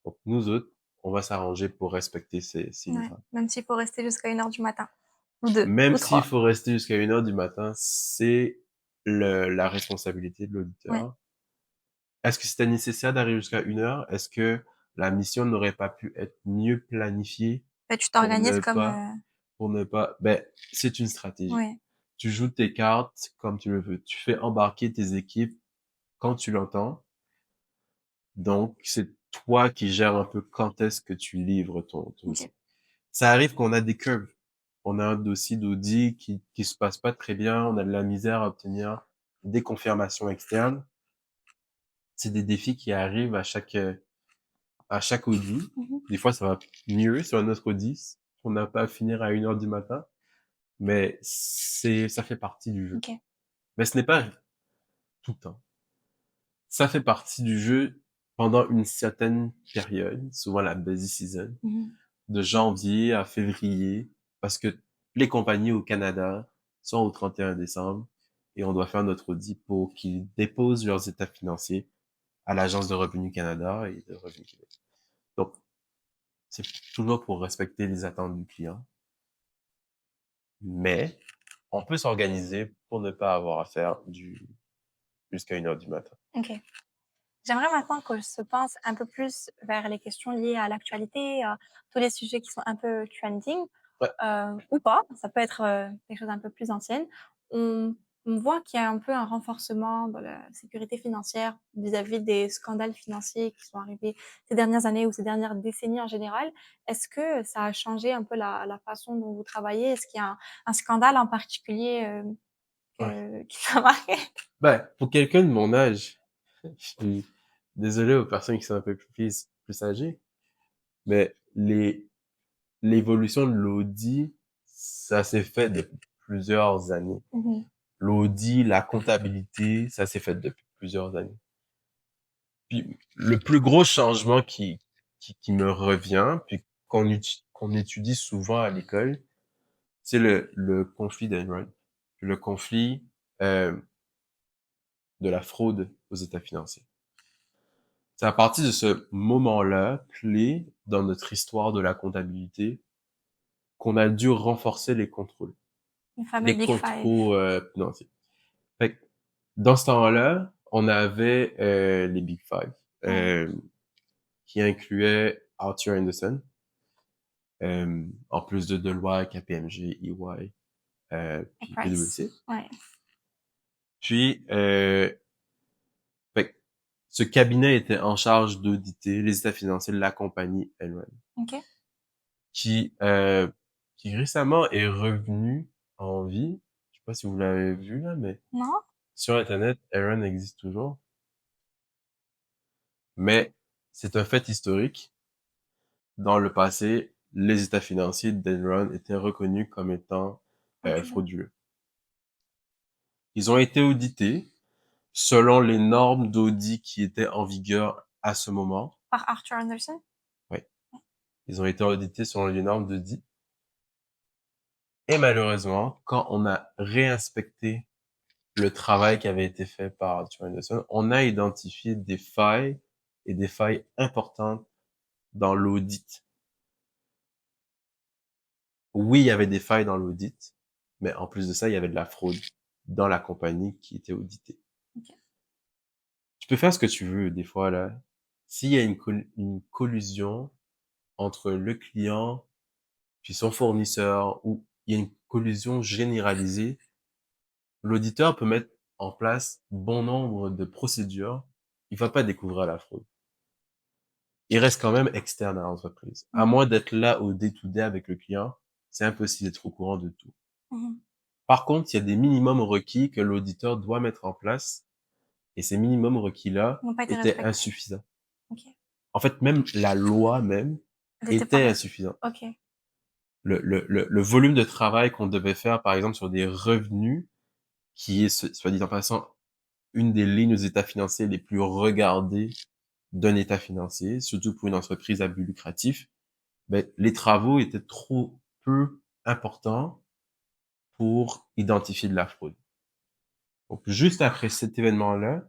S2: Donc, nous autres, on va s'arranger pour respecter ces
S1: Ouais,
S2: livrables.
S1: même s'il faut rester jusqu'à 1 heure du matin ou 2
S2: Même
S1: ou
S2: s'il
S1: 3.
S2: faut rester jusqu'à 1 heure du matin, c'est la responsabilité de
S1: Ouais.
S2: l'auditeur. Est-ce que c'était nécessaire d'arriver jusqu'à 1 heure? Est-ce que la mission n'aurait pas pu être mieux planifiée?
S1: Ben, tu
S2: pour
S1: t'organises
S2: ne
S1: comme...
S2: pas, ben, c'est une stratégie.
S1: Ouais.
S2: Tu joues tes cartes comme tu le veux. Tu fais embarquer tes équipes quand tu l'entends. Donc, c'est toi qui gères un peu quand est-ce que tu livres ton
S1: Ok.
S2: outil. Ça arrive qu'on a des curves. On a un dossier d'audit qui se passe pas très bien. On a de la misère à obtenir des confirmations externes. C'est des défis qui arrivent à chaque audit.
S1: Mhm.
S2: Des fois, ça va mieux sur un autre audit. On n'a pas à finir à 1 heure du matin. Mais ça fait partie du jeu.
S1: Ok.
S2: Mais ce n'est pas tout le temps. Ça fait partie du jeu pendant une certaine période, souvent la busy season,
S1: Mhm.
S2: de janvier à février, parce que les compagnies au Canada sont au 31 décembre et on doit faire notre audit pour qu'ils déposent leurs états financiers à l'Agence de Revenu Canada et de Revenu Québec. Donc, c'est toujours pour respecter les attentes du client, mais on peut s'organiser pour ne pas avoir à faire jusqu'à 1 heure du matin.
S1: Ok. J'aimerais maintenant que je se pense un peu plus vers les questions liées à l'actualité, à tous les sujets qui sont un peu trending,
S2: Ouais.
S1: ou pas. Ça peut être des choses un peu plus anciennes. On, on voit qu'il y a un peu un renforcement dans la sécurité financière vis-à-vis des scandales financiers qui sont arrivés ces dernières années ou ces dernières décennies en général. Est-ce que ça a changé un peu la façon dont vous travaillez? Est-ce qu'il y a un scandale en particulier
S2: Ouais.
S1: qui t'a marqué?
S2: Ben, pour quelqu'un de mon âge, je suis désolé aux personnes qui sont un peu plus âgées, mais l'évolution de l'audit, ça s'est fait depuis plusieurs années.
S1: Mhm.
S2: L'audit, la comptabilité, ça s'est fait depuis plusieurs années. Puis, le plus gros changement qui me revient, puis qu'on étudie souvent à l'école, c'est le conflit d'Enron. Le conflit, euh, de la fraude aux états financiers. C'est à partir de ce moment-là, clé dans notre histoire de la comptabilité, qu'on a dû renforcer les contrôles.
S1: Le fameux
S2: Les
S1: Big Five.
S2: contrôles financiers. Fait que, dans ce temps-là, on avait les Big Five,
S1: Ouais.
S2: qui incluaient Arthur Andersen, en plus de Deloitte, KPMG, EY,
S1: Et
S2: puis
S1: Price.
S2: PwC.
S1: Ouais.
S2: Puis, fait que ce cabinet était en charge d'auditer les états financiers de la compagnie Enron,
S1: Ok.
S2: qui, euh, qui récemment est revenu en vie. Je sais pas si vous l'avez vu là, mais
S1: Non?
S2: sur Internet, Enron existe toujours. Mais c'est un fait historique. Dans le passé, les états financiers d'Enron étaient reconnus comme étant
S1: Frauduleux.
S2: frauduleux. Ils ont été audités selon les normes d'audit qui étaient en vigueur à ce moment.
S1: Par Arthur Anderson?
S2: Oui, ils ont été audités selon les normes d'audit. Et malheureusement, quand on a réinspecté le travail qui avait été fait par Arthur Anderson, on a identifié des failles et des failles importantes dans l'audit. Oui, il y avait des failles dans l'audit, mais en plus de ça, il y avait de la fraude dans la compagnie qui était auditée.
S1: Ok.
S2: Tu peux faire ce que tu veux des fois là. S'il y a une collusion entre le client puis son fournisseur ou il y a une collusion généralisée, l'auditeur peut mettre en place bon nombre de procédures. Il va pas découvrir la fraude. Il reste quand même externe à l'entreprise. À
S1: Mhm.
S2: moins d'être là au day-to-day avec le client, c'est impossible d'être au courant de tout.
S1: Mhm.
S2: Par contre, il y a des minimums requis que l'auditeur doit mettre en place et ces minimums requis-là
S1: Ils n'ont pas été
S2: étaient
S1: respectés.
S2: insuffisants.
S1: Ok.
S2: En fait, même la loi même
S1: Ils étaient pas
S2: était
S1: respectés.
S2: insuffisante.
S1: Ok.
S2: Le volume de travail qu'on devait faire, par exemple, sur des revenus, qui est, soit dit en passant, une des lignes aux états financiers les plus regardées d'un état financier, surtout pour une entreprise à but lucratif, ben, les travaux étaient trop peu importants pour identifier de la fraude. Donc, juste après cet événement-là,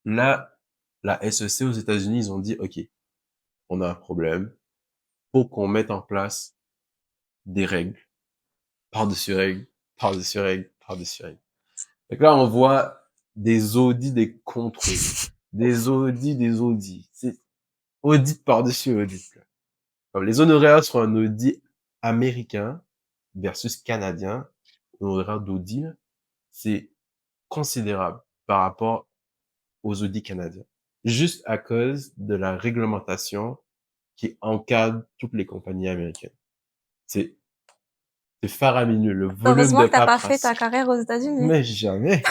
S2: là, la SEC aux États-Unis, ils ont dit, OK, on a un problème, faut qu'on mette en place des règles, par-dessus règles, par-dessus règles, par-dessus règles. Donc là, on voit des audits, des contrôles, des audits, des audits. C'est audit par-dessus audit. Alors, les honoraires sur un audit américain versus canadien, l'honoraire d'audit, c'est considérable par rapport aux audits canadiens. Juste à cause de la réglementation qui encadre toutes les compagnies américaines. C'est, c'est faramineux, le volume
S1: Heureusement
S2: de
S1: que t'as pas fait
S2: paperasse.
S1: ta carrière aux États-Unis.
S2: Mais jamais.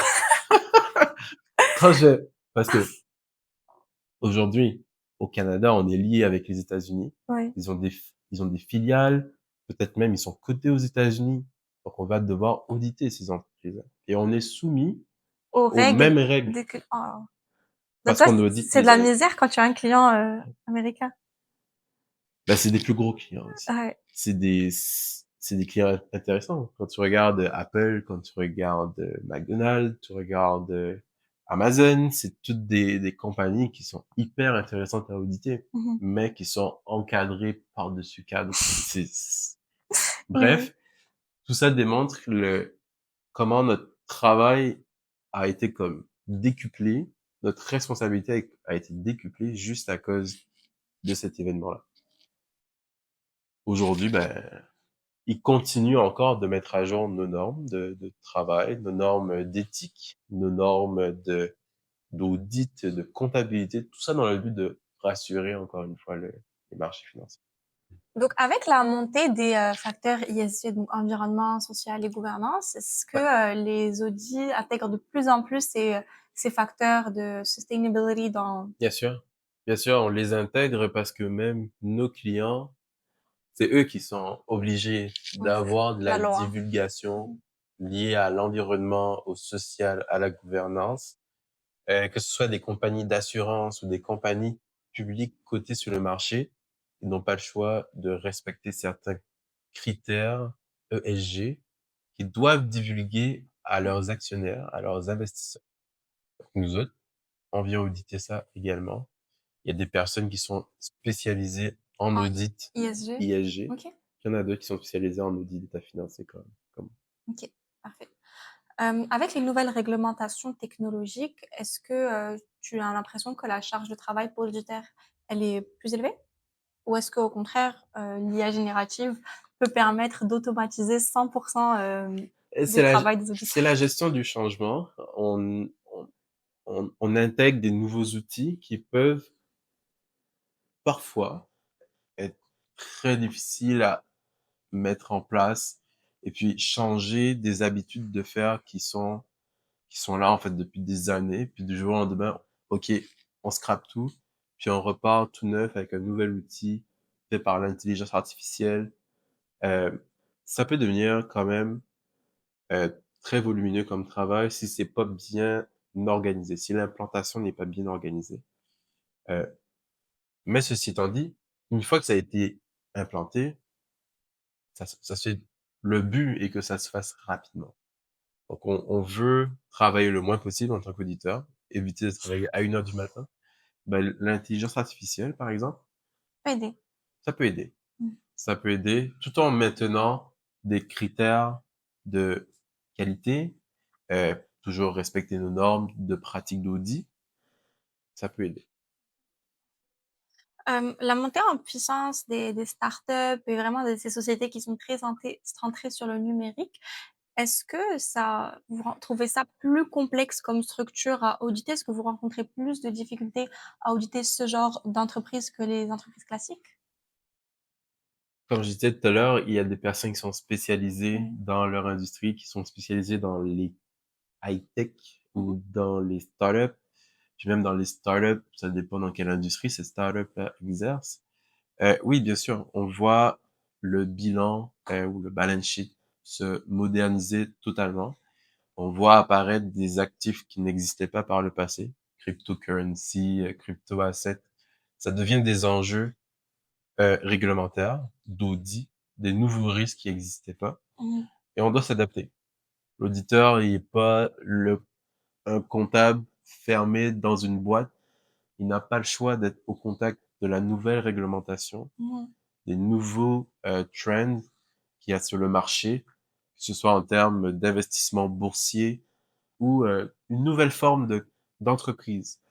S2: Parce que aujourd'hui, au Canada, on est lié avec les États-Unis.
S1: Oui.
S2: Ils ont des filiales. Peut-être même, ils sont cotés aux États-Unis. Donc, on va devoir auditer ces entreprises. Et on est soumis
S1: Aux
S2: aux
S1: règles
S2: mêmes règles
S1: dès que, oh. Donc
S2: parce
S1: toi,
S2: qu'on audite
S1: c'est de
S2: les
S1: la
S2: Américains.
S1: misère quand tu as un client américain.
S2: Bah, c'est des plus gros clients aussi.
S1: Ouais.
S2: C'est des clients intéressants. Quand tu regardes Apple, quand tu regardes McDonald's, tu regardes Amazon, c'est toutes des compagnies qui sont hyper intéressantes à auditer,
S1: Mhm.
S2: mais qui sont encadrées par-dessus cadre.
S1: Oui.
S2: Bref, tout ça démontre comment notre travail a été comme décuplé, notre responsabilité a été décuplée juste à cause de cet événement-là. Aujourd'hui, ben, ils continuent encore de mettre à jour nos normes de travail, nos normes d'éthique, nos normes d'audit, de comptabilité, tout ça dans le but de rassurer encore une fois les marchés financiers.
S1: Donc, avec la montée des facteurs ISG, donc environnement, social et gouvernance, est-ce que
S2: Ouais,
S1: les audits intègrent de plus en plus ces facteurs de sustainability dans
S2: bien sûr. Bien sûr, on les intègre parce que même nos clients, c'est eux qui sont obligés
S1: ouais,
S2: d'avoir de
S1: la
S2: la
S1: loi?
S2: divulgation liée à l'environnement, au social, à la gouvernance. Que ce soit des compagnies d'assurance ou des compagnies publiques cotées sur le marché, ils n'ont pas le choix de respecter certains critères ESG qu'ils doivent divulguer à leurs actionnaires, à leurs investisseurs. Nous autres, on vient auditer ça également. Il y a des personnes qui sont spécialisées en
S1: En
S2: audit
S1: ISG?
S2: ISG.
S1: Ok,
S2: Il y en a d'autres qui sont spécialisés en audit d'état financier comme.
S1: ok, parfait. Avec les nouvelles réglementations technologiques, est-ce que tu as l'impression que la charge de travail pour l'auditeur, elle est plus élevée? Ou est-ce qu'au contraire, l'IA générative peut permettre d'automatiser 100%
S2: Et
S1: du travail des
S2: c'est
S1: auditeurs?
S2: la gestion du changement. On intègre des nouveaux outils qui peuvent parfois être très difficiles à mettre en place et puis changer des habitudes de faire qui sont là en fait depuis des années. Puis du jour au lendemain, ok, on scrape tout, puis on repart tout neuf avec un nouvel outil fait par l'intelligence artificielle. Euh, Ça peut devenir quand même euh, très volumineux comme travail si c'est pas bien organisé, si l'implantation n'est pas bien organisée. Euh, mais ceci étant dit, une fois que ça a été implanté, ça se fait, le but est que ça se fasse rapidement. Donc, on veut travailler le moins possible en tant qu'auditeur, éviter de travailler à 1 heure du matin. Ben, l'intelligence artificielle, par exemple,
S1: Aider.
S2: ça peut aider.
S1: Mmh.
S2: Ça peut aider tout en maintenant des critères de qualité, toujours respecter nos normes de pratique d'audit. Ça peut aider.
S1: La montée en puissance des startups et vraiment de ces sociétés qui sont très centrées sur le numérique, est-ce que ça vous trouvez ça plus complexe comme structure à auditer? Est-ce que vous rencontrez plus de difficultés à auditer ce genre d'entreprise que les entreprises classiques?
S2: Comme je disais tout à l'heure, il y a des personnes qui sont spécialisées
S1: Mmh.
S2: dans leur industrie, qui sont spécialisées dans les high-tech
S1: Mmh.
S2: ou dans les startups. Puis même dans les startups, ça dépend dans quelle industrie ces startups-là exercent. Oui, bien sûr, on voit le bilan ou le balance sheet se moderniser totalement. On voit apparaître des actifs qui n'existaient pas par le passé, cryptocurrency, crypto assets. Ça devient des enjeux réglementaires, d'audit, des nouveaux risques qui n'existaient pas,
S1: Mmh.
S2: et on doit s'adapter. L'auditeur, il est pas un comptable fermé dans une boîte. Il n'a pas le choix d'être au contact de la nouvelle réglementation,
S1: Mmh.
S2: des nouveaux trends qu'il y a sur le marché, que ce soit en termes d'investissement boursier ou une nouvelle forme d'entreprise,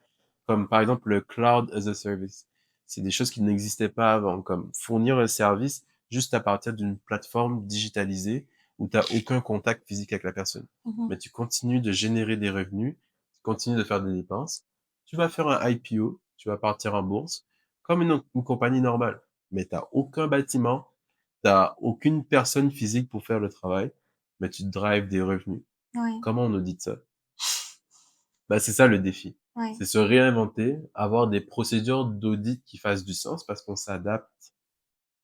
S2: comme par exemple le cloud as a service. C'est des choses qui n'existaient pas avant, comme fournir un service juste à partir d'une plateforme digitalisée où tu n'as aucun contact physique avec la personne.
S1: Mhm.
S2: Mais tu continues de générer des revenus, tu continues de faire des dépenses. Tu vas faire un IPO, tu vas partir en bourse, comme une compagnie normale. Mais tu n'as aucun bâtiment, tu n'as aucune personne physique pour faire le travail, mais tu drives des revenus.
S1: Ouais,
S2: Comment on audite ça? Bah, c'est ça le défi.
S1: ouais.
S2: C'est se réinventer, avoir des procédures d'audit qui fassent du sens parce qu'on s'adapte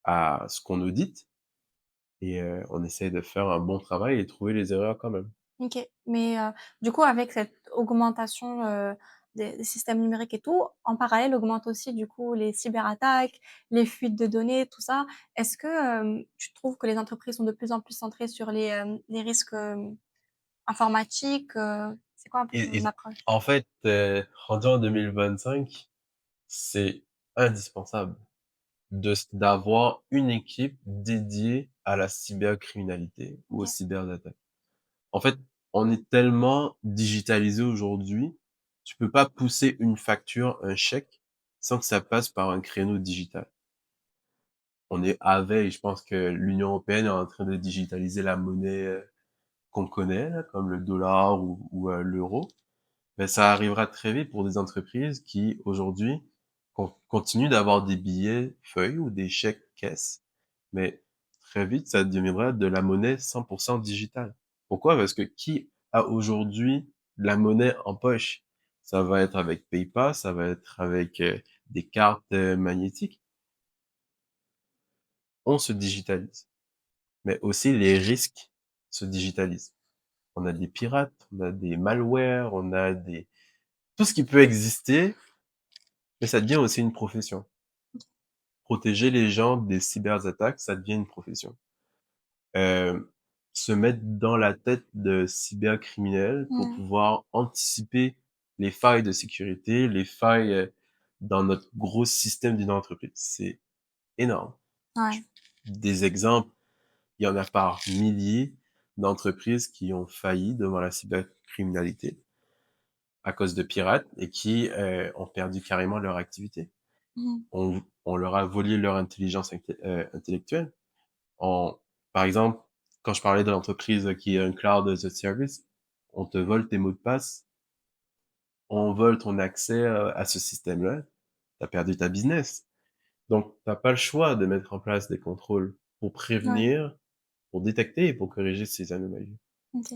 S2: à ce qu'on audite et on essaie de faire un bon travail et trouver les erreurs quand même.
S1: OK. Mais du coup, avec cette augmentation, des systèmes numériques et tout, en parallèle, augmente aussi, du coup, les cyberattaques, les fuites de données, tout ça. Est-ce que, tu trouves que les entreprises sont de plus en plus centrées sur les risques, informatiques? C'est quoi un peu ton
S2: Et
S1: approche?
S2: en fait, rendu en 2025, c'est indispensable d'avoir une équipe dédiée à la cybercriminalité ou aux
S1: OK.
S2: cyberattaques. En fait, on est tellement digitalisé aujourd'hui, tu peux pas pousser une facture, un chèque, sans que ça passe par un créneau digital. On est à veille, je pense que l'Union européenne est en train de digitaliser la monnaie qu'on connaît, là, comme le dollar ou l'euro. Mais ça arrivera très vite pour des entreprises qui, aujourd'hui, continuent d'avoir des billets feuilles ou des chèques caisses, mais très vite, ça deviendra de la monnaie 100% digitale. Pourquoi? Parce que qui a aujourd'hui de la monnaie en poche? Ça va être avec PayPal, ça va être avec des cartes magnétiques. On se digitalise. Mais aussi les risques se digitalisent. On a des pirates, on a des malwares, on a des tout ce qui peut exister, mais ça devient aussi une profession. Protéger les gens des cyberattaques, ça devient une profession. Euh, Se mettre dans la tête de cybercriminels pour
S1: Mmh.
S2: pouvoir anticiper les failles de sécurité, les failles dans notre gros système d'une entreprise. C'est énorme. Je-
S1: Ouais.
S2: Des exemples, il y en a par milliers d'entreprises qui ont failli devant la cybercriminalité à cause de pirates et qui ont perdu carrément leur activité.
S1: Mmh.
S2: On leur a volé leur intelligence intellectuelle. On, Par exemple, quand je parlais de l'entreprise qui est un cloud as a service, on te vole tes mots de passe, on vole ton accès à ce système-là, tu as perdu ta business. Donc, t'as pas le choix de mettre en place des contrôles pour
S1: Ouais.
S2: prévenir, pour détecter et pour corriger ces anomalies.
S1: OK.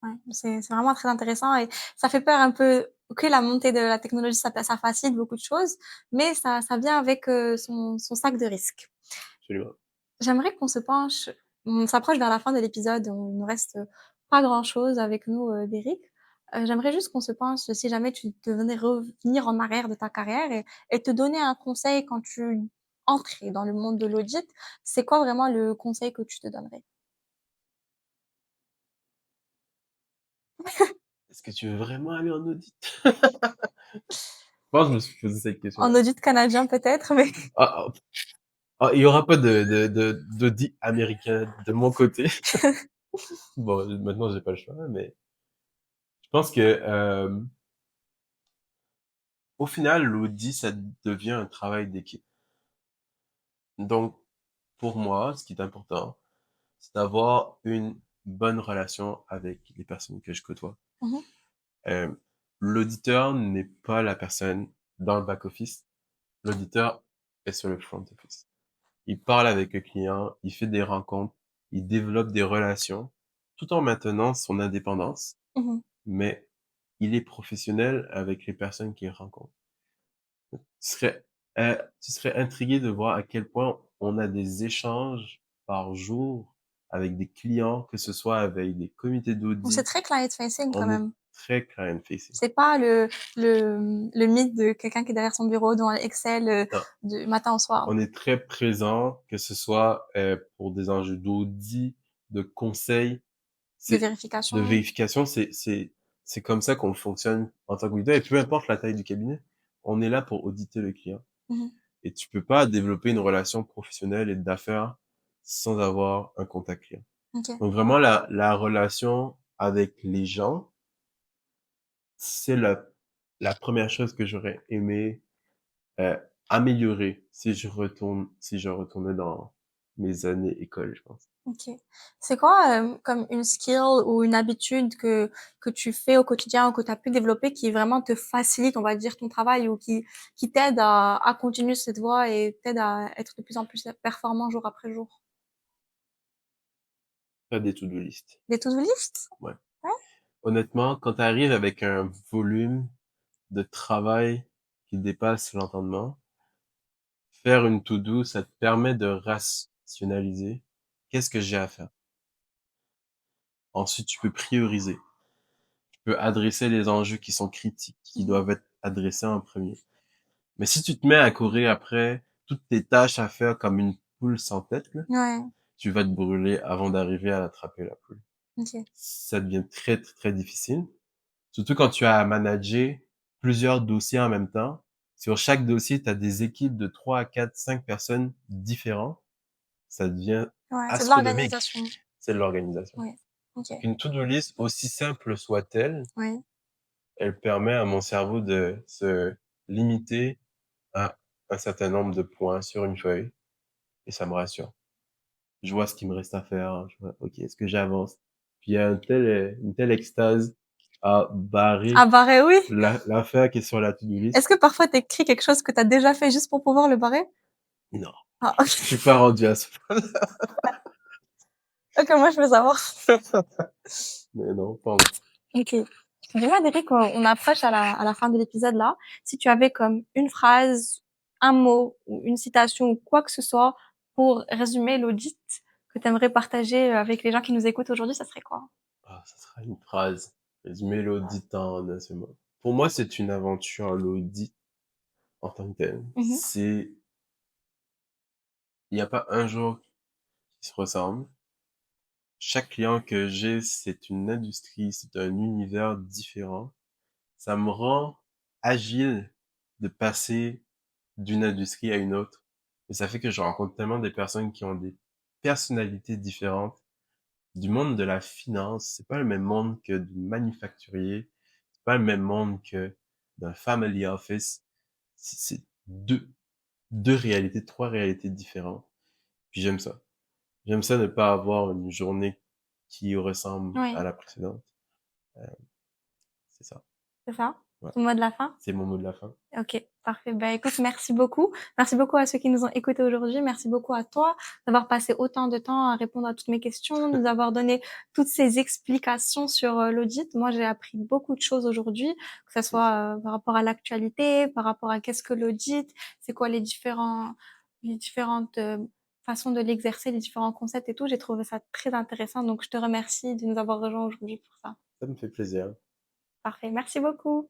S1: Ouais, c'est vraiment très intéressant et ça fait peur un peu que la montée de la technologie, ça facilite beaucoup de choses, mais ça vient avec, son sac de risques.
S2: Absolument.
S1: J'aimerais on s'approche vers la fin de l'épisode, il nous reste pas grand-chose avec nous, d'Éric. J'aimerais juste qu'on se penche si jamais tu devais revenir en arrière de ta carrière et te donner un conseil quand tu entrais dans le monde de l'audit, c'est quoi vraiment le conseil que tu te donnerais?
S2: Est-ce que tu veux vraiment aller en audit? Je pense que je me suis posé cette
S1: En
S2: question-là.
S1: audit canadien peut-être, mais
S2: Ah, ah, ah, il y aura pas d'audit américain de mon côté. Bon, maintenant j'ai pas le choix, mais je pense que au final, l'audit, ça devient un travail d'équipe. Donc, pour moi, ce qui est important, c'est d'avoir une bonne relation avec les personnes que je côtoie.
S1: mmh mh.
S2: Euh, L'auditeur n'est pas la personne dans le back-office. L'auditeur est sur le front office. Il parle avec le client, il fait des rencontres, il développe des relations, tout en maintenant son indépendance,
S1: Mmh.
S2: mais il est professionnel avec les personnes qu'il rencontre. Tu serais intrigué de voir à quel point on a des échanges par jour avec des clients, que ce soit avec des comités
S1: Donc c'est
S2: d'audit.
S1: très client facing quand
S2: On est
S1: même.
S2: très client facing.
S1: C'est pas le mythe de quelqu'un qui est derrière son bureau devant Excel,
S2: Non,
S1: du matin au soir.
S2: on est très présent, que ce soit pour des enjeux d'audit, de conseil,
S1: De
S2: c'est de
S1: vérification.
S2: vérification, c'est comme ça qu'on fonctionne en tant qu'auditeur. Et peu importe la taille du cabinet, on est là pour auditer le client.
S1: Mmh.
S2: Et tu peux pas développer une relation professionnelle et d'affaires sans avoir un contact client.
S1: OK.
S2: Donc vraiment, la relation avec les gens, c'est la première chose que j'aurais aimé euh, améliorer si je retournais dans mes années école, je pense.
S1: Ok. C'est quoi comme une skill ou une habitude que tu fais au quotidien ou que tu as pu développer qui vraiment te facilite, on va dire, ton travail ou qui t'aide à continuer cette voie et t'aide à être de plus en plus performant jour après jour?
S2: Faire des to-do list.
S1: Des to-do list?
S2: Ouais.
S1: Ouais.
S2: Honnêtement, quand tu arrives avec un volume de travail qui dépasse l'entendement, faire une to-do, ça te permet de rationaliser qu'est-ce que j'ai à faire. Ensuite, tu peux prioriser. Tu peux adresser les enjeux qui sont critiques, qui doivent être adressés en premier. Mais si tu te mets à courir après toutes tes tâches à faire comme une poule sans tête, là,
S1: Ouais.
S2: tu vas te brûler avant d'arriver à attraper la poule.
S1: Ok.
S2: Ça devient très, très, très difficile. Surtout quand tu as à manager plusieurs dossiers en même temps. Sur chaque dossier, tu as des équipes de 3 à 4, 5 personnes différentes. Ça devient
S1: Ouais, c'est de
S2: astronomique.
S1: l'organisation.
S2: C'est de l'organisation.
S1: Ouais. Ok.
S2: Donc, une to-do list, aussi simple soit-elle,
S1: Ouais.
S2: elle permet à mon cerveau de se limiter à un certain nombre de points sur une feuille et ça me rassure. Je vois ce qu'il me reste à faire. Je vois, OK, est-ce que j'avance? Puis il y a une telle extase à
S1: Ah
S2: barrer
S1: barrer, oui.
S2: l'affaire qui est sur la to-do
S1: Est-ce
S2: list.
S1: que parfois t'écris quelque chose que t'as déjà fait juste pour pouvoir le barrer?
S2: Non,
S1: Ah,
S2: je suis pas rendu à ce point.
S1: ok, moi je veux savoir.
S2: Mais non, pas encore.
S1: Ok. Dis-moi, Derek, on approche à la fin de l'épisode là. Si tu avais comme une phrase, un mot ou une citation ou quoi que ce soit pour résumer l'audit que tu aimerais partager avec les gens qui nous écoutent aujourd'hui, ça serait quoi?
S2: Ah, ça sera une phrase. Résumer l'audit en un seul mot. Pour moi, c'est une aventure, l'audit en tant que tel.
S1: Mhm.
S2: Il n'y a pas un jour qui se ressemble. Chaque client que j'ai, c'est une industrie, c'est un univers différent. Ça me rend agile de passer d'une industrie à une autre. Et ça fait que je rencontre tellement des personnes qui ont des personnalités différentes. Du monde de la finance, c'est pas le même monde que du manufacturier. C'est pas le même monde que d'un family office. C'est deux réalités, trois réalités différentes. Puis j'aime ça. J'aime ça ne pas avoir une journée qui ressemble à
S1: Oui,
S2: la précédente. Euh, c'est ça.
S1: c'est ça.
S2: Ouais.
S1: Ton mot de la fin?
S2: C'est mon mot de la fin.
S1: Ok, parfait. Ben écoute, merci beaucoup. Merci beaucoup à ceux qui nous ont écoutés aujourd'hui. Merci beaucoup à toi d'avoir passé autant de temps à répondre à toutes mes questions, de nous avoir donné toutes ces explications sur l'audit. Moi, j'ai appris beaucoup de choses aujourd'hui, que ce soit par rapport à l'actualité, par rapport à qu'est-ce que l'audit, c'est quoi les différentes façons de l'exercer, les différents concepts et tout. J'ai trouvé ça très intéressant. Donc, je te remercie de nous avoir rejoints aujourd'hui pour ça.
S2: Ça me fait plaisir.
S1: Parfait. Merci beaucoup.